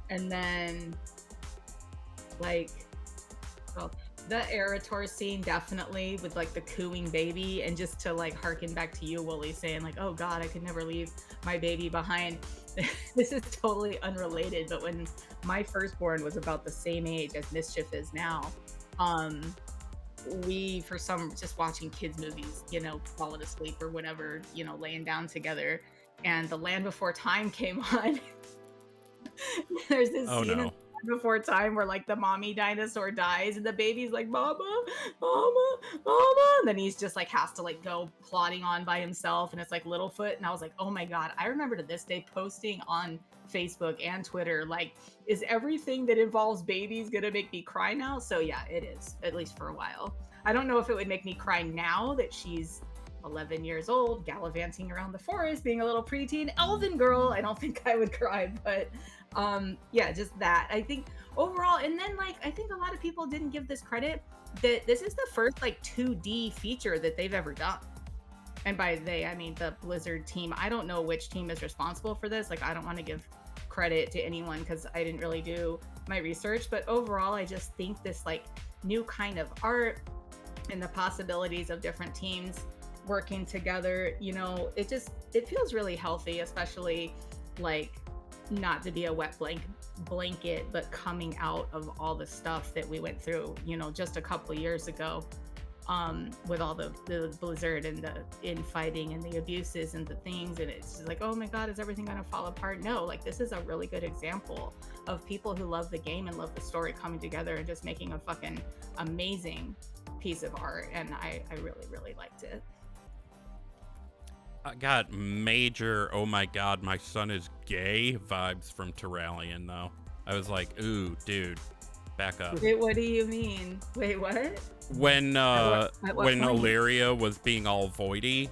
And then like, well, the Erator scene, definitely, with like the cooing baby, and just to like harken back to you, Wooly, saying like, oh god, I could never leave my baby behind. This is totally unrelated, but when my firstborn was about the same age as Mischief is now, we, for some, just watching kids movies, falling asleep or whatever, laying down together, and The Land Before Time came on. There's this scene in Before Time where like the mommy dinosaur dies and the baby's like, mama, and then he's just like has to like go plodding on by himself, and it's like Littlefoot. And I was like, oh my god, I remember to this day posting on Facebook and Twitter like, is everything that involves babies gonna make me cry now? So yeah, it is, at least for a while. I don't know if it would make me cry now that she's 11 years old, gallivanting around the forest, being a little preteen elven girl. I don't think I would cry, but yeah, just that. I think overall, and then like I think a lot of people didn't give this credit that this is the first like 2D feature that they've ever done. And by they, I mean the Blizzard team. I don't know which team is responsible for this. Like I don't want to give credit to anyone because I didn't really do my research, but overall I just think this like new kind of art and the possibilities of different teams working together, it feels really healthy, especially like not to be a wet blanket, but coming out of all the stuff that we went through, just a couple of years ago, with all the Blizzard and the infighting and the abuses and the things. And it's just like, oh my god, is everything gonna fall apart? No, like this is a really good example of people who love the game and love the story coming together and just making a fucking amazing piece of art. And I really, really liked it. I got major, oh my god, my son is gay vibes from Tyrallion, though. I was like, ooh, dude, back up. Wait, what do you mean? Wait, what? When when Alleria was being all voidy,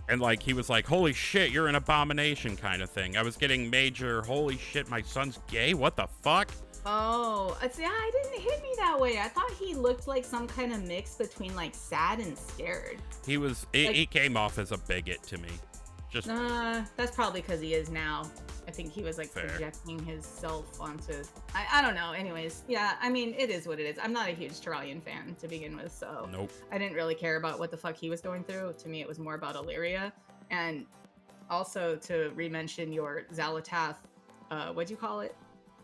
and like he was like, holy shit, you're an abomination kind of thing. I was getting major, holy shit, my son's gay? What the fuck? Oh, yeah, it didn't hit me that way. I thought he looked like some kind of mix between like sad and scared. He was, he came off as a bigot to me. Just that's probably because he is now. I think he was like projecting his self onto, I don't know. Anyways, yeah, I mean, it is what it is. I'm not a huge Tyrallion fan to begin with, so nope. I didn't really care about what the fuck he was going through. To me, it was more about Alleria. And also to re-mention your Xal'atath, what'd you call it?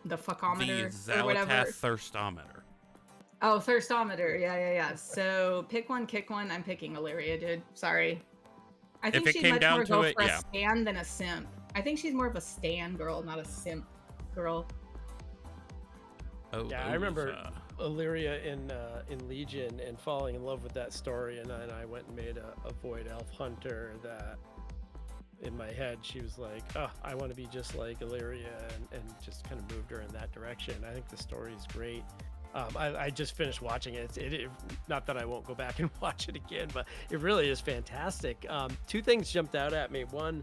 The fuckometer the or whatever. Xal'atath Thirstometer. Oh, Thirstometer. Yeah. So pick one, kick one. I'm picking Alleria, dude. Sorry. I think it she'd came much down more to go it, for yeah. a stan than a simp. I think she's more of a stan girl, not a simp girl. Oh, Yeah, I remember Alleria in Legion and falling in love with that story, and then I went and made a Void Elf Hunter that in my head she was like, oh, I want to be just like Alleria, and just kind of moved her in that direction. I think the story is great. I just finished watching it. It. Not that I won't go back and watch it again, but it really is fantastic. Two things jumped out at me. One,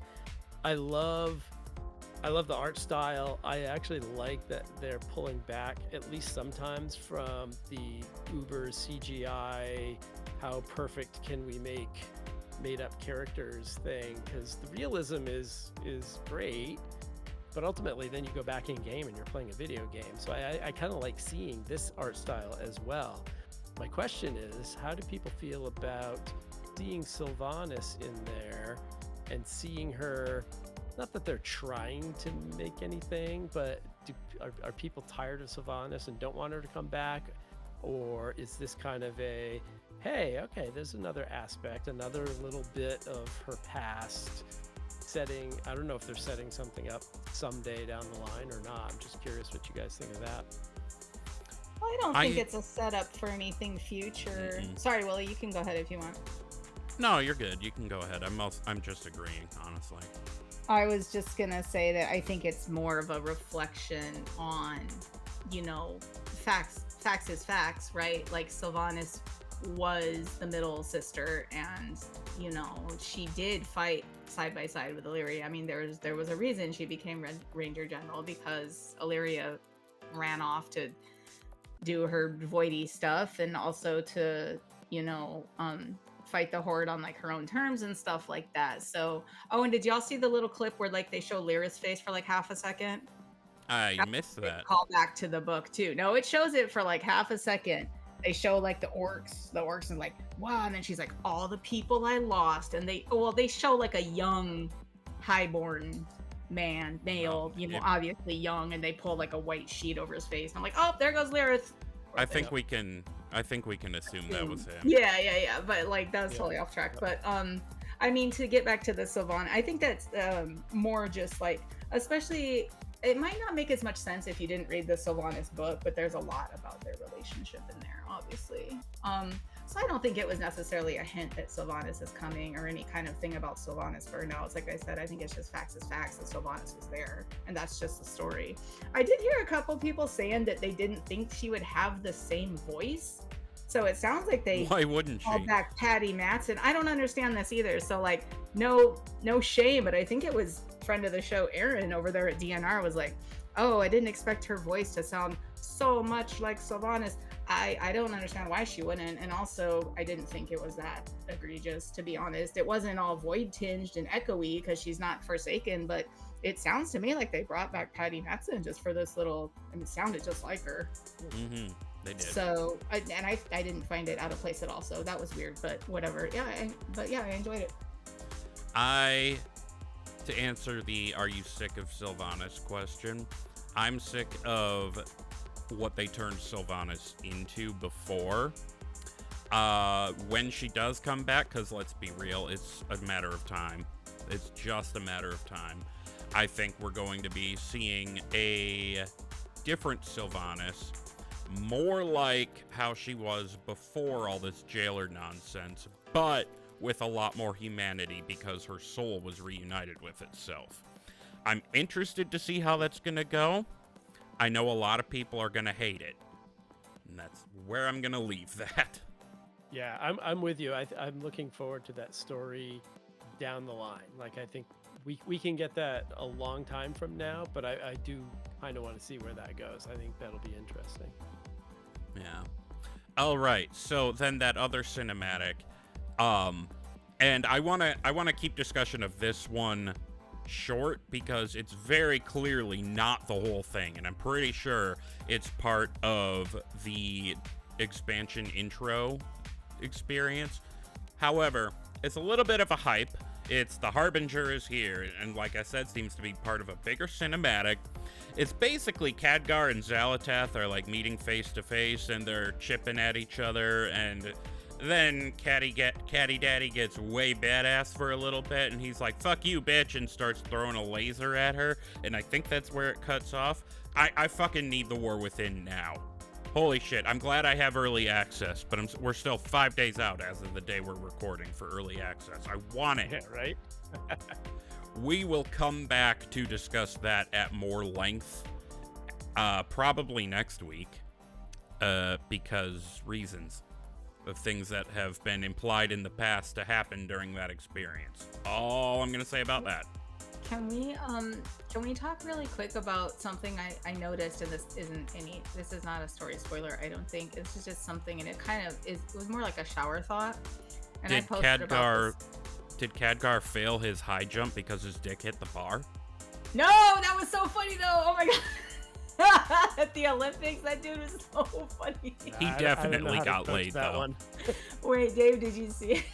I love the art style. I actually like that they're pulling back, at least sometimes, from the uber CGI, how perfect can we make made up characters thing, because the realism is great, but ultimately then you go back in game and you're playing a video game. So I kind of like seeing this art style as well. My question is, how do people feel about seeing Sylvanas in there and seeing her, not that they're trying to make anything, but are people tired of Sylvanas and don't want her to come back? Or is this kind of a, hey, okay, there's another aspect, another little bit of her past setting? I don't know if they're setting something up someday down the line or not. I'm just curious what you guys think of that. Well, I don't think it's a setup for anything future. Sorry, Willie, you can go ahead if you want. No, you're good. You can go ahead. I'm just agreeing, honestly. I was just gonna say that I think it's more of a reflection on, facts is facts, right? Like Sylvanas was the middle sister, and she did fight side by side with Alleria. I mean, there was a reason she became Ranger General, because Alleria ran off to do her voidy stuff, and also to fight the Horde on like her own terms and stuff like that. So, oh, and did y'all see the little clip where like they show Lyra's face for like half a second? I missed that. Call back to the book too. No, it shows it for like half a second. They show like the orcs and like, wow, and then she's like, all the people I lost, and they show like a young highborn male, obviously young, and they pull like a white sheet over his face. And I'm like, oh, there goes Lyris. I think we can assume that was him. Yeah. But like that was totally off track. But I mean, to get back to the Sylvan, I think that's more just like, especially, it might not make as much sense if you didn't read the Sylvanas book, but there's a lot about their relationship in there, obviously. So I don't think it was necessarily a hint that Sylvanas is coming or any kind of thing about Sylvanas burnouts. Like I said, I think it's just facts is facts that Sylvanas was there, and that's just the story. I did hear a couple people saying that they didn't think she would have the same voice. So it sounds like they Why wouldn't she? called back Patty Mattson. I don't understand this either. So like, no shame, but I think it was friend of the show Aaron over there at DNR was like, oh, I didn't expect her voice to sound so much like Sylvanas. I don't understand why she wouldn't, and also I didn't think it was that egregious, to be honest. It wasn't all void tinged and echoey because she's not Forsaken, but it sounds to me like they brought back Patty Mattson just for this little, it sounded just like her. They did. So, I didn't find it out of place at all, so that was weird, but whatever. I enjoyed it. To answer the "Are you sick of Sylvanas?" question, I'm sick of what they turned Sylvanas into before. When she does come back, because let's be real, it's a matter of time. It's just a matter of time. I think we're going to be seeing a different Sylvanas, more like how she was before all this jailer nonsense, but with a lot more humanity because her soul was reunited with itself. I'm interested to see how that's going to go. I know a lot of people are going to hate it, and that's where I'm going to leave that. Yeah, I'm with you. I'm looking forward to that story down the line. Like, I think we can get that a long time from now, but I do kind of want to see where that goes. I think that'll be interesting. Yeah. All right. So then that other cinematic, and I want to keep discussion of this one short because it's very clearly not the whole thing, and I'm pretty sure it's part of the expansion intro experience. However, it's a little bit of a hype It's The Harbinger Is Here, and like I said, seems to be part of a bigger cinematic. It's basically Khadgar and Xal'atath are like meeting face to face, and they're chipping at each other, and then Caddy Daddy gets way badass for a little bit, and he's like, fuck you, bitch, and starts throwing a laser at her, and I think that's where it cuts off. I fucking need The War Within now. Holy shit, I'm glad I have early access, but we're still 5 days out as of the day we're recording for early access. I want it. Yeah, right? We will come back to discuss that at more length, probably next week, because reasons of things that have been implied in the past to happen during that experience. All I'm going to say about that. Can we talk really quick about something I noticed, and this is not a story spoiler, I don't think. This is just something, and it was more like a shower thought. And Did I posted about this. Did Khadgar fail his high jump because his dick hit the bar? No, that was so funny though. Oh my god. At the Olympics, that dude was so funny. He definitely got laid that though. one. Wait, Dave, did you see it?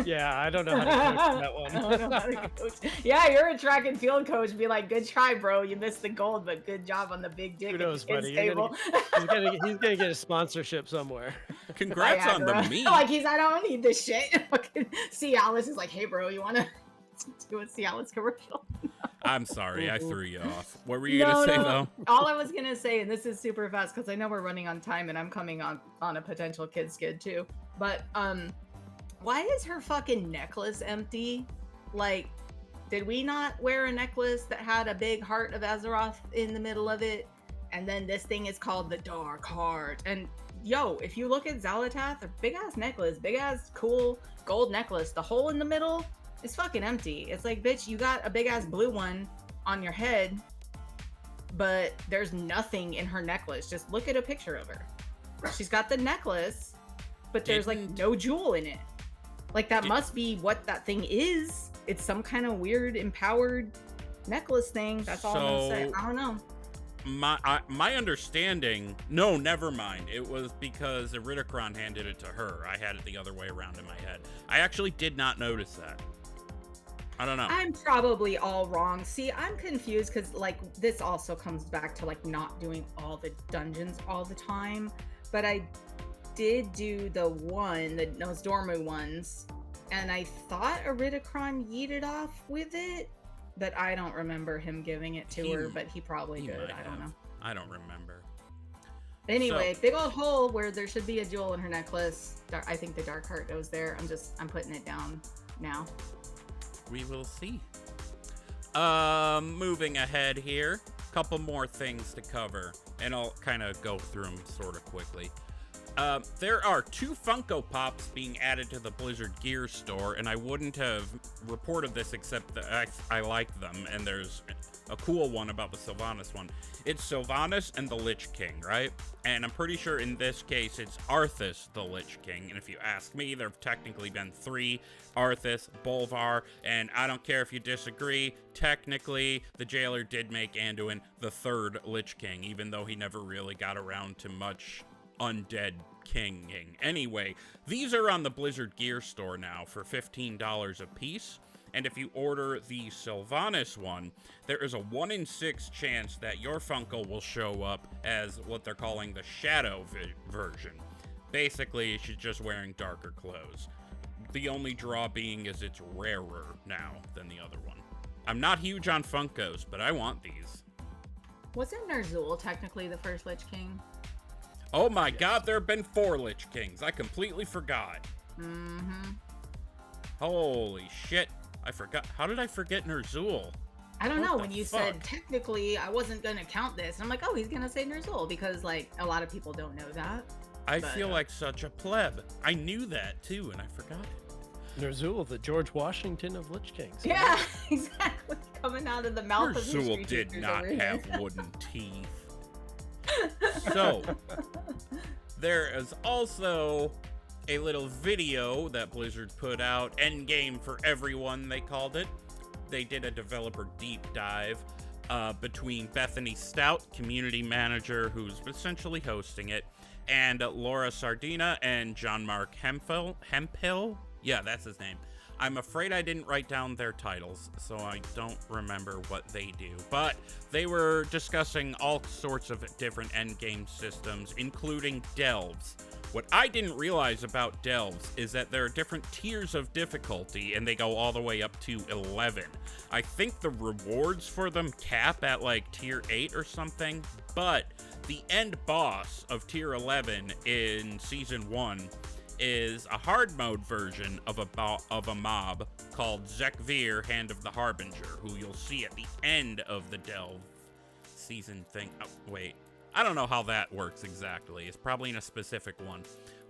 Yeah, I don't know how to coach that one. I don't know how to coach. Yeah, you're a track and field coach. Be like, good try, bro. You missed the gold, but good job on the big dick. Kudos, at the buddy. kids' table. He's gonna get a sponsorship somewhere. Congrats on the meet. Like, I don't need this shit. Fucking Cialis is like, hey, bro, you want to do a Cialis commercial? I'm sorry, I threw you off. What were you going to say, though? All I was going to say, and this is super fast because I know we're running on time and I'm coming on a potential kid skid too. But, why is her fucking necklace empty? Like, did we not wear a necklace that had a big heart of Azeroth in the middle of it? And then this thing is called the Dark Heart. And yo, if you look at Xal'atath, a big ass necklace, big ass cool gold necklace, the hole in the middle is fucking empty. It's like, bitch, you got a big ass blue one on your head, but there's nothing in her necklace. Just look at a picture of her. She's got the necklace, but there's like no jewel in it. Like, that must be what that thing is. It's some kind of weird empowered necklace thing. That's all I'm gonna say. I don't know. My understanding, no, never mind. It was because Iridikron handed it to her. I had it the other way around in my head. I actually did not notice that. I don't know. I'm probably all wrong. See, I'm confused because, like, this also comes back to, like, not doing all the dungeons all the time. But I did do those Dormu ones, and I thought Iridikron yeeted off with it, but I don't remember him giving it to her, but he probably did. I don't know. I don't remember. Anyway, big old hole where there should be a jewel in her necklace. I think the Dark Heart goes there. I'm putting it down now. We will see. Moving ahead here, couple more things to cover, and I'll kind of go through them sort of quickly. There are 2 Funko Pops being added to the Blizzard Gear store, and I wouldn't have reported this except that I like them, and there's a cool one about the Sylvanas one. It's Sylvanas and the Lich King, right? And I'm pretty sure in this case it's Arthas the Lich King, and if you ask me, there have technically been 3, Arthas, Bolvar, and I don't care if you disagree, technically the jailer did make Anduin the 3rd Lich King, even though he never really got around to much undead kinging. Anyway, these are on the Blizzard Gear store now for $15 a piece, and if you order the Sylvanas one, there is a 1 in 6 chance that your Funko will show up as what they're calling the Shadow version. Basically, she's just wearing darker clothes. The only draw being is it's rarer now than the other one. I'm not huge on Funkos, but I want these. Wasn't Ner'zhul technically the first Lich King? Oh my god, there have been 4 Lich Kings. I completely forgot. Mm-hmm. Holy shit. I forgot. How did I forget Ner'zhul? I don't know. When you said technically I wasn't going to count this, I'm like, oh, he's going to say Ner'zhul because, like, a lot of people don't know that. I feel like such a pleb. I knew that too, and I forgot it. Ner'zhul, the George Washington of Lich Kings. Yeah, exactly. Coming out of the mouth of history Ner'zhul did teachers not over here. have wooden teeth. So, there is also a little video that Blizzard put out, Endgame For Everyone, they called it. They did a developer deep dive between Bethany Stout, community manager who's essentially hosting it, and Laura Sardina and John Mark Hemphill. Yeah, that's his name. I'm afraid I didn't write down their titles, so I don't remember what they do. But they were discussing all sorts of different endgame systems, including delves. What I didn't realize about delves is that there are different tiers of difficulty, and they go all the way up to 11. I think the rewards for them cap at like tier 8 or something, but the end boss of tier 11 in season 1 is a hard mode version of a mob called Dracthyr Hand of the Harbinger, who you'll see at the end of the delve season thing. Oh, wait. I don't know how that works exactly. It's probably in a specific one.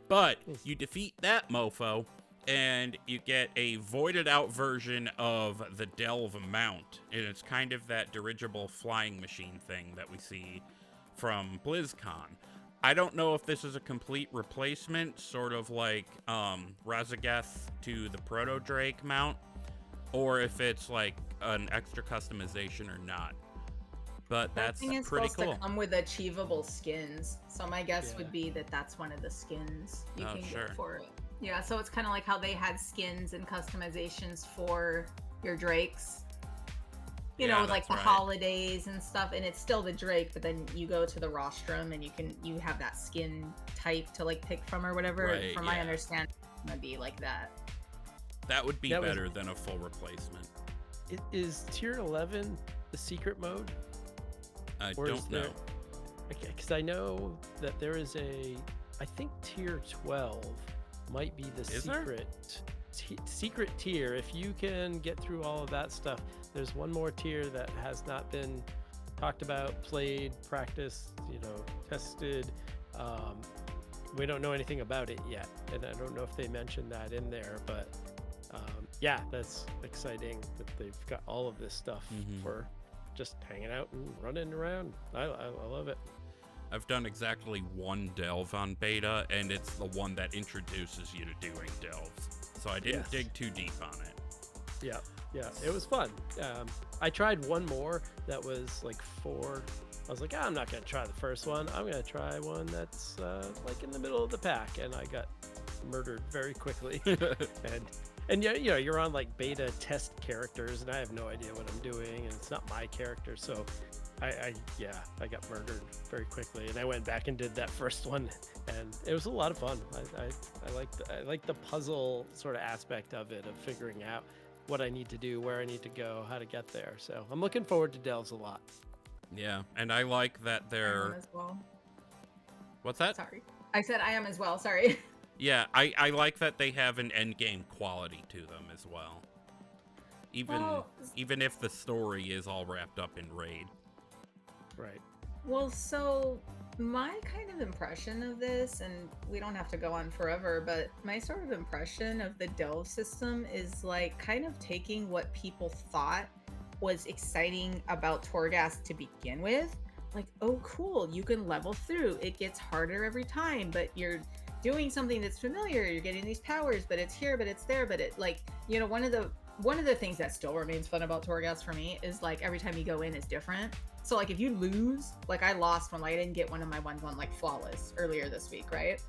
But you defeat that mofo, and you get a voided out version of the delve mount. And it's kind of that dirigible flying machine thing that we see from BlizzCon. I don't know if this is a complete replacement, sort of like Razagath to the Proto Drake mount, or if it's like an extra customization or not. But that's thing is pretty supposed cool. to come with achievable skins, so my guess would be that that's one of the skins you can get for it. Yeah, so it's kind of like how they had skins and customizations for your drakes. You know, like the holidays and stuff, and it's still the Drake, but then you go to the rostrum and you have that skin type to like pick from or whatever. Right, from my understanding, it's gonna be like that. That would be better than a full replacement. Is tier 11 the secret mode? I don't know. Because I know that there is I think tier 12 might be the secret tier. If you can get through all of that stuff, there's one more tier that has not been talked about, played, practiced, tested. We don't know anything about it yet, and I don't know if they mentioned that in there, but yeah, that's exciting that they've got all of this stuff for just hanging out and running around. I love it. I've done exactly one delve on beta, and it's the one that introduces you to doing delves. So I didn't dig too deep on it. Yeah, it was fun. I tried one more that was like 4. I was like, I'm not going to try the first one. I'm going to try one that's like in the middle of the pack, and I got murdered very quickly. And you're on like beta test characters, and I have no idea what I'm doing, and it's not my character, so I got murdered very quickly, and I went back and did that first one, and it was a lot of fun. I like the puzzle sort of aspect of it, of figuring out what I need to do, where I need to go, how to get there. So I'm looking forward to delves a lot. Yeah, and I like that they're... I am as well. What's that? Sorry. I said I am as well, sorry. Yeah, I like that they have an endgame quality to them as well. Even if the story is all wrapped up in raid. Right. Well, so my kind of impression of this, and we don't have to go on forever, but my sort of impression of the delve system is like kind of taking what people thought was exciting about Torghast to begin with. Like, oh, cool, you can level through. It gets harder every time, but you're doing something that's familiar. You're getting these powers, but it's here, but it's there, but it like, one of the things that still remains fun about Torghast for me is like every time you go in is different. So like if you lose, like I lost one, like I didn't get one of my ones on like flawless earlier this week, right?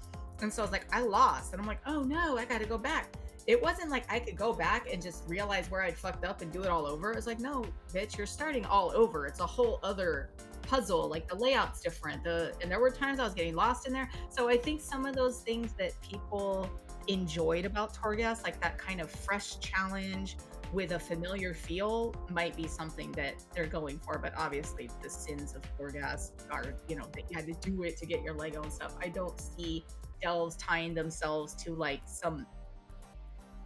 And so I was like, I lost, and I'm like, oh no, I gotta go back. It wasn't like I could go back and just realize where I'd fucked up and do it all over. It's like, no, bitch, you're starting all over. It's a whole other puzzle. Like the layout's different. And there were times I was getting lost in there. So I think some of those things that people enjoyed about Torghast, like that kind of fresh challenge with a familiar feel, might be something that they're going for. But obviously the sins of Torghast are, that you had to do it to get your Lego and stuff. I don't see delves tying themselves to like some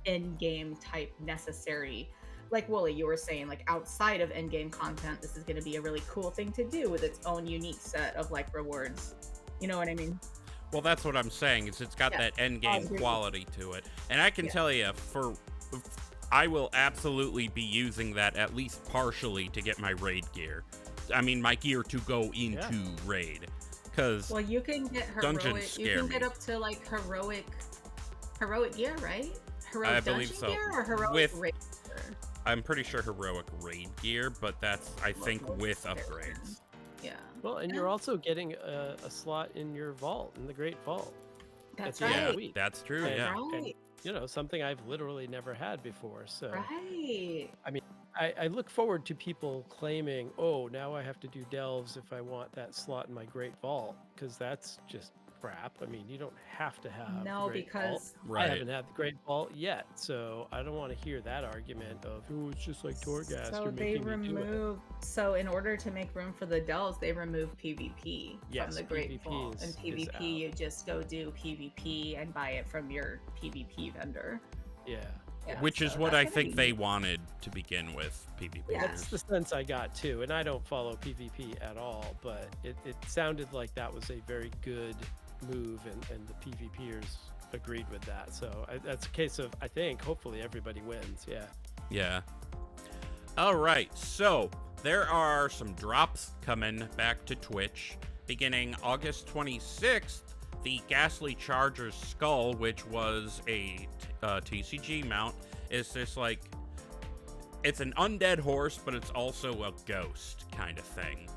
end game type necessary, like Wooly, you were saying, like outside of end game content, this is going to be a really cool thing to do with its own unique set of like rewards. You know what I mean? Well, that's what I'm saying, is it's got that end game quality to it. And I can tell you, I will absolutely be using that at least partially to get my raid gear. I mean, my gear to go into raid. Because you can get heroic, you can get up to like heroic gear, right? Heroic I believe so. Gear or heroic raid gear? I'm pretty sure heroic raid gear, but that's, I think, with upgrades. Yeah. Well, and you're also getting a slot in your vault, in the Great Vault. That's right. Yeah, that's true, and, yeah. Right. something I've literally never had before. So Right. I mean, I look forward to people claiming, oh, now I have to do delves if I want that slot in my Great Vault, because that's just crap. I mean, you don't have to have No, the Great Vault. because I Right. haven't had the Great Vault yet, so I don't want to hear that argument of, oh, it's just like Torghast, so you're they making me do it. remove. So in order to make room for the delves, they remove PvP from Yes, the Great PvP Vault. And is PvP, out. you just go do PvP and buy it from your PvP vendor. Yeah. Yeah, Which is so what that's I gonna think be- they wanted to begin with, PvP. Yeah. That's the sense I got too, and I don't follow PvP at all, but it sounded like that was a very good move, and the PvPers agreed with that. So that's a case of, I think, hopefully everybody wins. Yeah. Yeah. All right, so there are some drops coming back to Twitch. Beginning August 26th, the Ghastly Charger's skull, which was a TCG mount, is this like, it's an undead horse, but it's also a ghost kind of thing.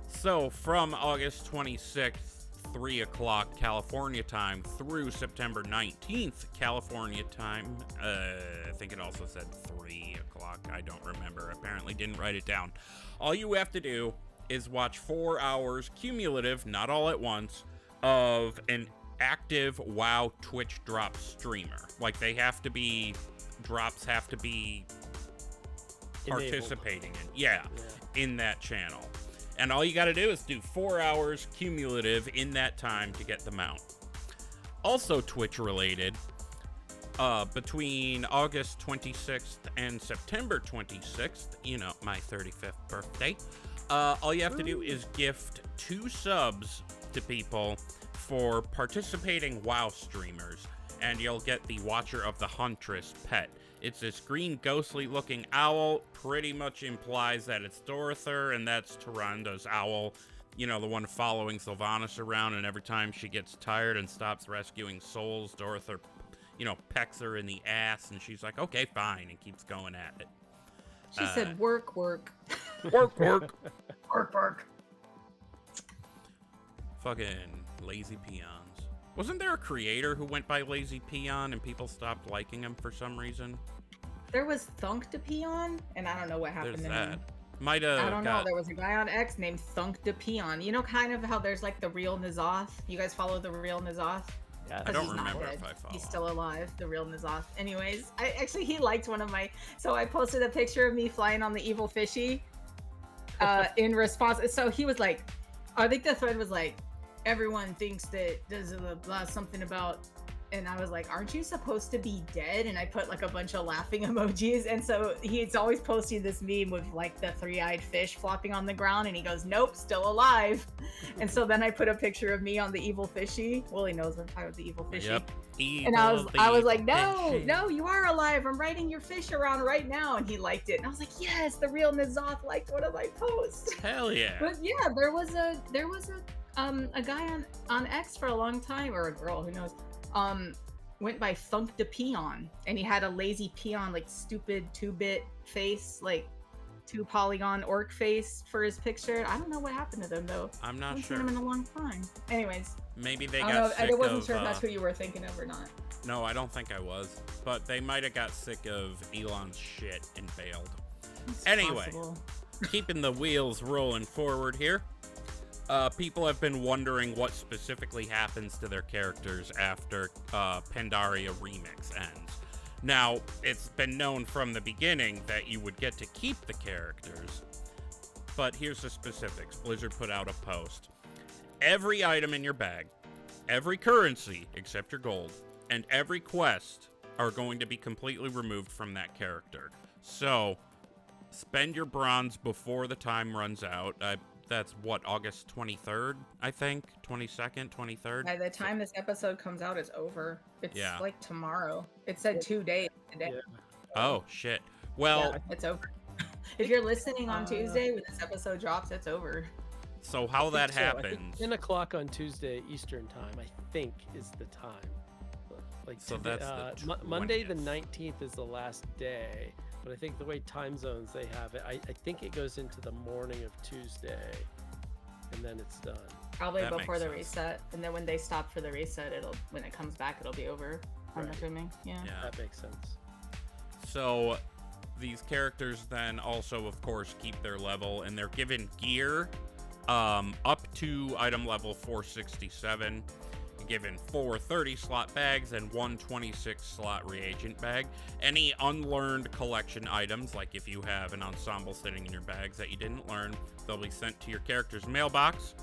So from August 26th, 3 o'clock California time through September 19th California time, I think it also said 3 o'clock, I don't remember, apparently didn't write it down. All you have to do is watch 4 hours cumulative, not all at once, of an active WoW Twitch drop streamer. Like, they have to be, drops have to be Enabled. participating in that channel. And all you got to do is do 4 hours cumulative in that time to get the mount. Also Twitch related, between August 26th and September 26th, my 35th birthday, all you have to do is gift 2 subs to people for participating WoW streamers, and you'll get the Watcher of the Huntress pet. It's this green ghostly looking owl, pretty much implies that it's Dracthyr, and that's Tyranda's owl, the one following Sylvanas around, and every time she gets tired and stops rescuing souls, Dracthyr, pecks her in the ass, and she's like, okay, fine, and keeps going at it. She said, work. Work. Work. Fucking lazy peons. Wasn't there a creator who went by Lazy Peon and people stopped liking him for some reason? There was Thunk-de-Peon, and I don't know what happened There's to that. him. Might have I don't know. There was a guy on X named Thunk-de-Peon. You know kind of how there's like the real N'Zoth? You guys follow the real N'Zoth? Yeah. I don't He's not remember dead. if I follow. He's still alive, the real N'Zoth. Anyways, he liked one of my... So I posted a picture of me flying on the evil fishy in response. So he was like, I think the thread was like, everyone thinks that there's something about, and I was like, aren't you supposed to be dead? And I put like a bunch of laughing emojis, and so he's always posting this meme with like the 3-eyed fish flopping on the ground, and he goes, nope, still alive. And so then I put a picture of me on the evil fishy. Willie knows what I'm talking about, the evil fishy. Yep. And I was like, no, fishy. no, you are alive. I'm riding your fish around right now. And he liked it. And I was like, yes, the real N'Zoth liked one of my posts. Hell yeah. But yeah, there was a guy on X for a long time, or a girl, who knows, went by Thunk-de-Peon, and he had a lazy peon, like stupid 2-bit face, like 2-polygon orc face for his picture. I don't know what happened to them though. I'm I not haven't sure. seen him in a long time. Anyways, Maybe they I got don't know. sick I wasn't of, sure if that's who you were thinking of or not. No, I don't think I was. But they might have got sick of Elon's shit and bailed. It's Anyway. possible. Keeping the wheels rolling forward here. People have been wondering what specifically happens to their characters after Pandaria Remix ends. Now, it's been known from the beginning that you would get to keep the characters, but here's the specifics. Blizzard put out a post. Every item in your bag, every currency except your gold, and every quest are going to be completely removed from that character. So, spend your bronze before the time runs out. That's what, August 23rd, I think? 22nd, 23rd? By the time this episode comes out, it's over. It's Yeah. like tomorrow. It said 2 days today. Yeah. Oh, shit. Well, Yeah, it's over. If you're listening on Tuesday when this episode drops, it's over. so how that So, I think happens... 10 o'clock on Tuesday Eastern time, I think, is the time. Like So today- that's the Monday the 20th. 19th is the last day, but I think the way time zones they have it, I think it goes into the morning of Tuesday, and then it's done. Probably That before makes the sense. reset. And then when they stop for the reset, when it comes back, it'll be over. I'm Right. assuming. Yeah. That makes sense. So these characters then also, of course, keep their level, and they're given gear up to item level 467. You're given 4 30-slot bags and 1 26-slot reagent bag. Any unlearned collection items, like if you have an ensemble sitting in your bags that you didn't learn, they'll be sent to your character's mailbox,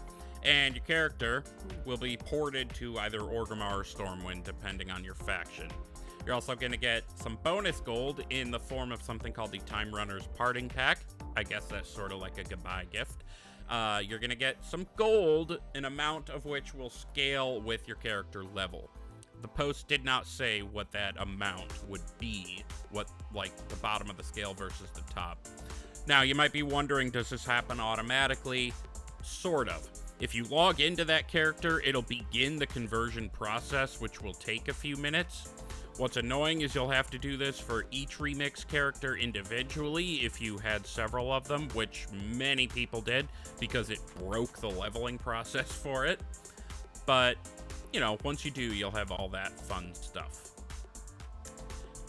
and your character will be ported to either Orgrimmar or Stormwind, depending on your faction. You're also going to get some bonus gold in the form of something called the Time Runner's Parting Pack. I guess that's sort of like a goodbye gift. You're going to get some gold, an amount of which will scale with your character level. The post did not say what that amount would be, what, like, the bottom of the scale versus the top. Now, you might be wondering, does this happen automatically? Sort of. If you log into that character, it'll begin the conversion process, which will take a few minutes. What's annoying is you'll have to do this for each remix character individually if you had several of them, which many people did because it broke the leveling process for it. But, you know, once you do, you'll have all that fun stuff.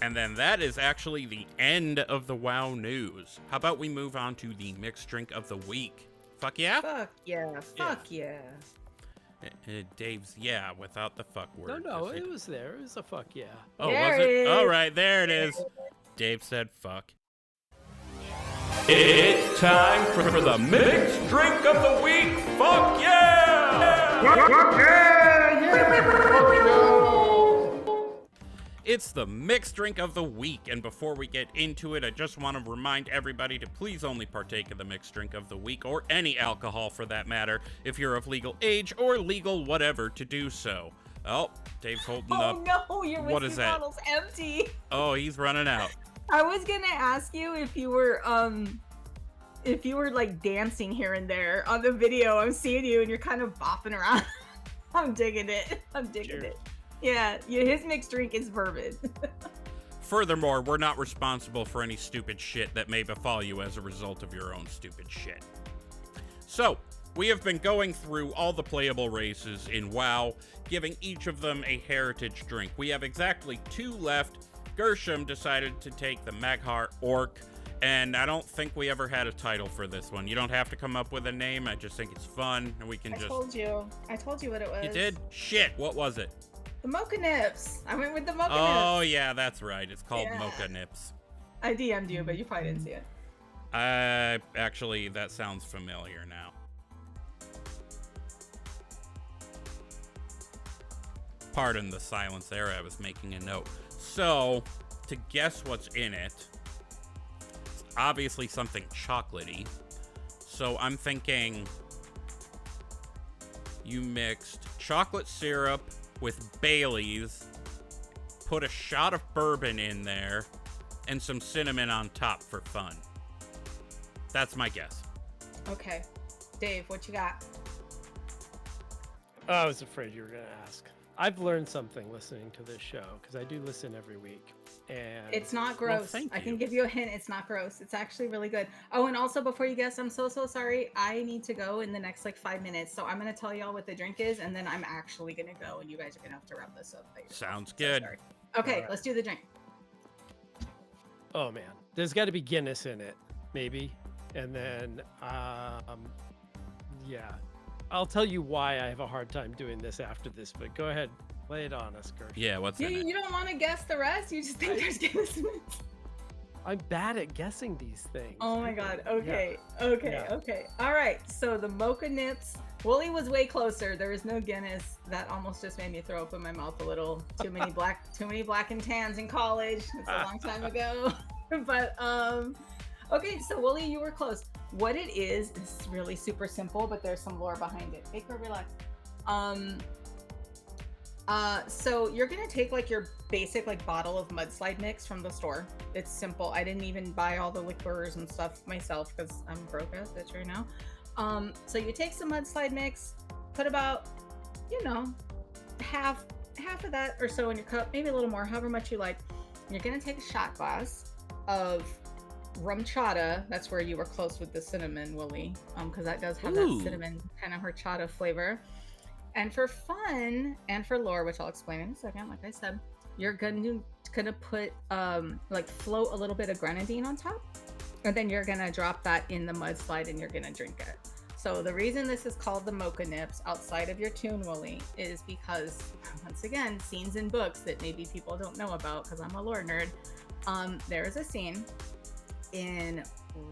And then that is actually the end of the WoW news. How about we move on to the mixed drink of the week? Fuck yeah? Fuck yeah. Fuck yeah. Dave's yeah without the fuck word. No, it was there. It was a fuck yeah. Oh, There was it it? is. All right, there it is. Dave said fuck. It's time for the mixed drink of the week. Fuck yeah! It's the mixed drink of the week, and before we get into it, I just want to remind everybody to please only partake of the mixed drink of the week, or any alcohol for that matter, if you're of legal age or legal whatever to do so. Oh, Dave's holding up. Oh no, your What whiskey is that? bottle's empty. Oh, he's running out. I was gonna ask you if you were like dancing here and there on the video. I'm seeing you and you're kind of bopping around. I'm digging it. I'm digging it. Yeah, his mixed drink is bourbon. Furthermore, we're not responsible for any stupid shit that may befall you as a result of your own stupid shit. So, we have been going through all the playable races in WoW, giving each of them a heritage drink. We have exactly 2 left. Gershom decided to take the Maghar Orc, and I don't think we ever had a title for this one. You don't have to come up with a name, I just think it's fun, and we can I told you what it was. You did? Shit, what was it? The Mocha Nips. I went with the Mocha Nips. Oh, yeah, that's right. It's called Yeah. Mocha Nips. I DM'd you, but you probably didn't see it. Actually, that sounds familiar now. Pardon the silence there, I was making a note. So, to guess what's in it, it's obviously something chocolatey. So I'm thinking you mixed chocolate syrup with Bailey's, put a shot of bourbon in there, and some cinnamon on top for fun. That's my guess. Okay. Dave, what you got? I was afraid you were going to ask. I've learned something listening to this show because I do listen every week. And It's not gross. thank I can you. give you a hint. It's not gross. It's actually really good. Oh, and also before you guess, I'm so sorry. I need to go in the next like 5 minutes. So I'm going to tell y'all what the drink is, and then I'm actually going to go, and you guys are going to have to wrap this up. by yourself. Sounds So good. sorry. Okay, Alright. let's do the drink. oh man, there's got to be Guinness in it, maybe. And then, yeah, I'll tell you why I have a hard time doing this after this. But go ahead, lay it on us, Gershom. Yeah, what's You, in it? you don't want to guess the rest? You just think there's Guinness in it? I'm bad at guessing these things. Oh my god. Okay. Okay. Yeah. Okay. All right. So the Mocha Nips. Wooly was way closer. There is no Guinness. That almost just made me throw up in my mouth a little. Too many black and tans in college. It's a long time ago. But okay. So Wooly, you were close. What it is really super simple, but there's some lore behind it. Baker, relax. So you're gonna take like your basic like bottle of Mudslide mix from the store. It's simple. I didn't even buy all the liqueurs and stuff myself because I'm broke ass bitch right now. So you take some Mudslide mix, put about, you know, half of that or so in your cup, maybe a little more, however much you like. You're gonna take a shot glass of rum chata. That's where you were close with the cinnamon, Willie, because that does have Ooh. that cinnamon kind of horchata flavor. And for fun and for lore, which I'll explain in a second, like I said, you're gonna put like float a little bit of grenadine on top, and then you're gonna drop that in the mudslide and you're gonna drink it. So the reason this is called the Mocha Nips outside of your Toon Willy is because, once again, scenes in books that maybe people don't know about because I'm a lore nerd. There is a scene in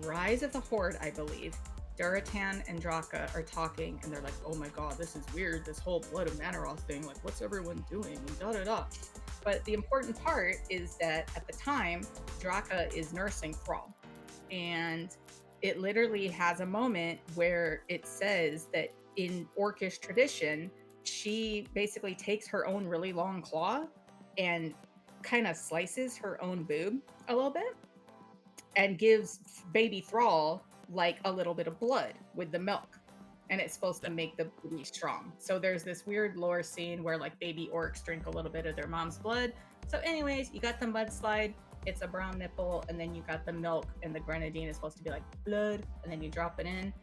Rise of the Horde, I believe. Durotan and Draka are talking and they're like, oh my god, this is weird, this whole Blood of Manaroth thing, like what's everyone doing, and da-da-da. But the important part is that at the time, Draka is nursing Thrall. And it literally has a moment where it says that in Orcish tradition, she basically takes her own really long claw and kind of slices her own boob a little bit and gives baby Thrall like a little bit of blood with the milk. And it's supposed to make the baby strong. So there's this weird lore scene where like baby orcs drink a little bit of their mom's blood. So anyways, you got the mudslide. It's a brown nipple, and then you got the milk, and the grenadine is supposed to be like blood, and then you drop it in,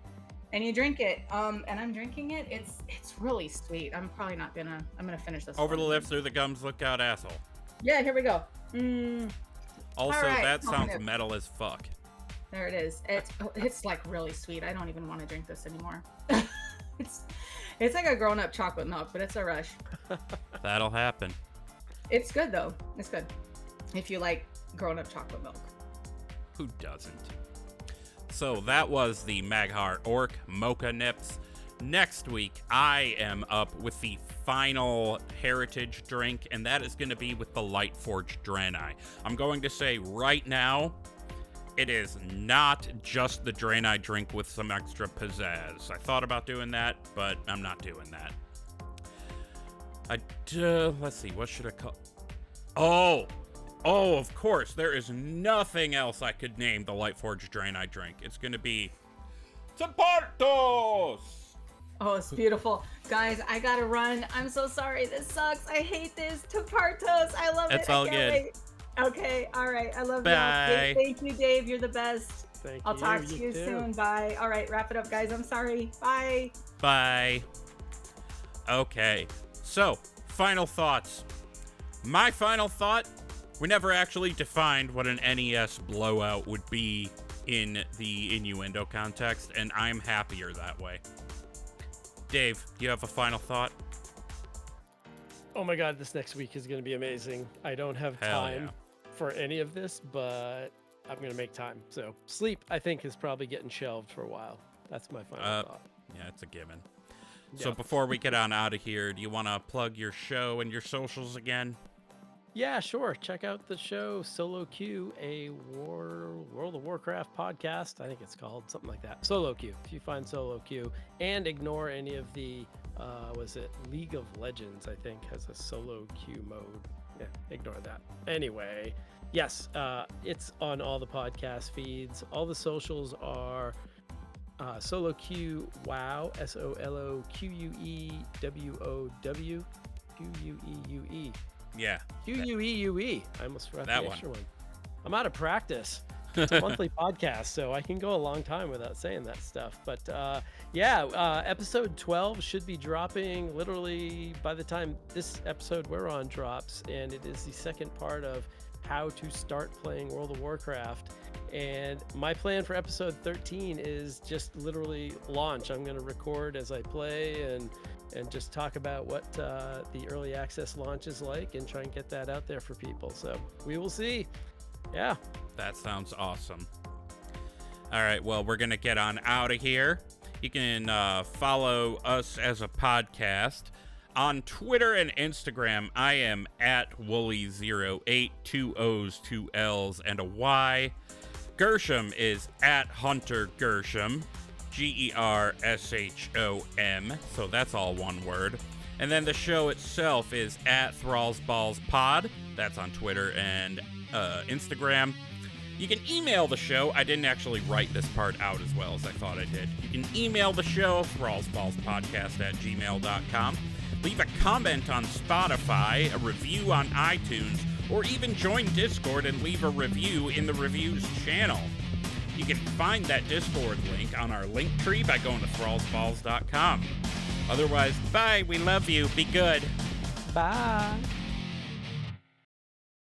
and you drink it. And I'm drinking it. It's really sweet. I'm probably not gonna. I'm gonna finish this. Over the lips, through the gums, look out, asshole. Yeah, here we go. Also, right, that sounds metal as fuck. There it is. It's like really sweet. I don't even want to drink this anymore. it's like a grown-up chocolate milk, but it's a rush. That'll happen. It's good though. It's good if you like grown-up chocolate milk. Who doesn't? So that was the Mag'har Orc Mocha Nips. Next week, I am up with the final heritage drink, and that is going to be with the Lightforged Draenei. I'm going to say right now, it is not just the Draenei drink with some extra pizzazz. I thought about doing that, but I'm not doing that. Let's see, what should I call... Oh, of course, there is nothing else I could name the Lightforged Draenei drink. It's going to be... Tempartos! Oh, it's beautiful. Guys, I gotta run. I'm so sorry. This sucks. I hate this. Tempartos. I love it. It's all good. Wait. Okay, all right. I love Bye. you. Thank you, Dave. You're the best. I'll talk to you too. soon. Bye. All right, wrap it up, guys. I'm sorry. Bye. Bye. Okay, so, final thoughts. My final thought, we never actually defined what an NES blowout would be in the innuendo context, and I'm happier that way. Dave, do you have a final thought? Oh my god, this next week is going to be amazing. I don't have Hell time for any of this, but I'm going to make time. So sleep, I think, is probably getting shelved for a while. That's my final thought. Yeah, it's a given. So Yeah. before we get on out of here, do you want to plug your show and your socials again? Yeah, sure. Check out the show Solo Q, a World of Warcraft podcast. I think it's called something like that. Solo Q. If you find Solo Q, and ignore any of the, was it League of Legends? I think has a Solo Q mode. Yeah, ignore that. Anyway, yes, it's on all the podcast feeds. All the socials are Solo Q Wow, SoloQuewow, Queue. Yeah. Queue. I almost forgot That the one. extra one. I'm out of practice. It's a monthly podcast, so I can go a long time without saying that stuff. But episode 12 should be dropping literally by the time this episode we're on drops, and it is the second part of how to start playing World of Warcraft. And my plan for episode 13 is just literally launch. I'm going to record as I play and just talk about what the early access launch is like and try and get that out there for people. So we will see. Yeah. That sounds awesome. All right, well, we're going to get on out of here. You can follow us as a podcast. On Twitter and Instagram, I am at Wooly08, 2 O's, 2 L's, and a Y. Gershom is at Hunter Gershom, Gershom, so that's all one word. And then the show itself is at Thrall's Balls Pod. That's on Twitter and Instagram. You can email the show. I didn't actually write this part out as well as I thought I did. You can email the show, thrallsballspodcast@gmail.com. Leave a comment on Spotify, a review on iTunes, or even join Discord and leave a review in the reviews channel. You can find that Discord link on our link tree by going to thrallsballs.com. Otherwise, bye, we love you, be good. Bye.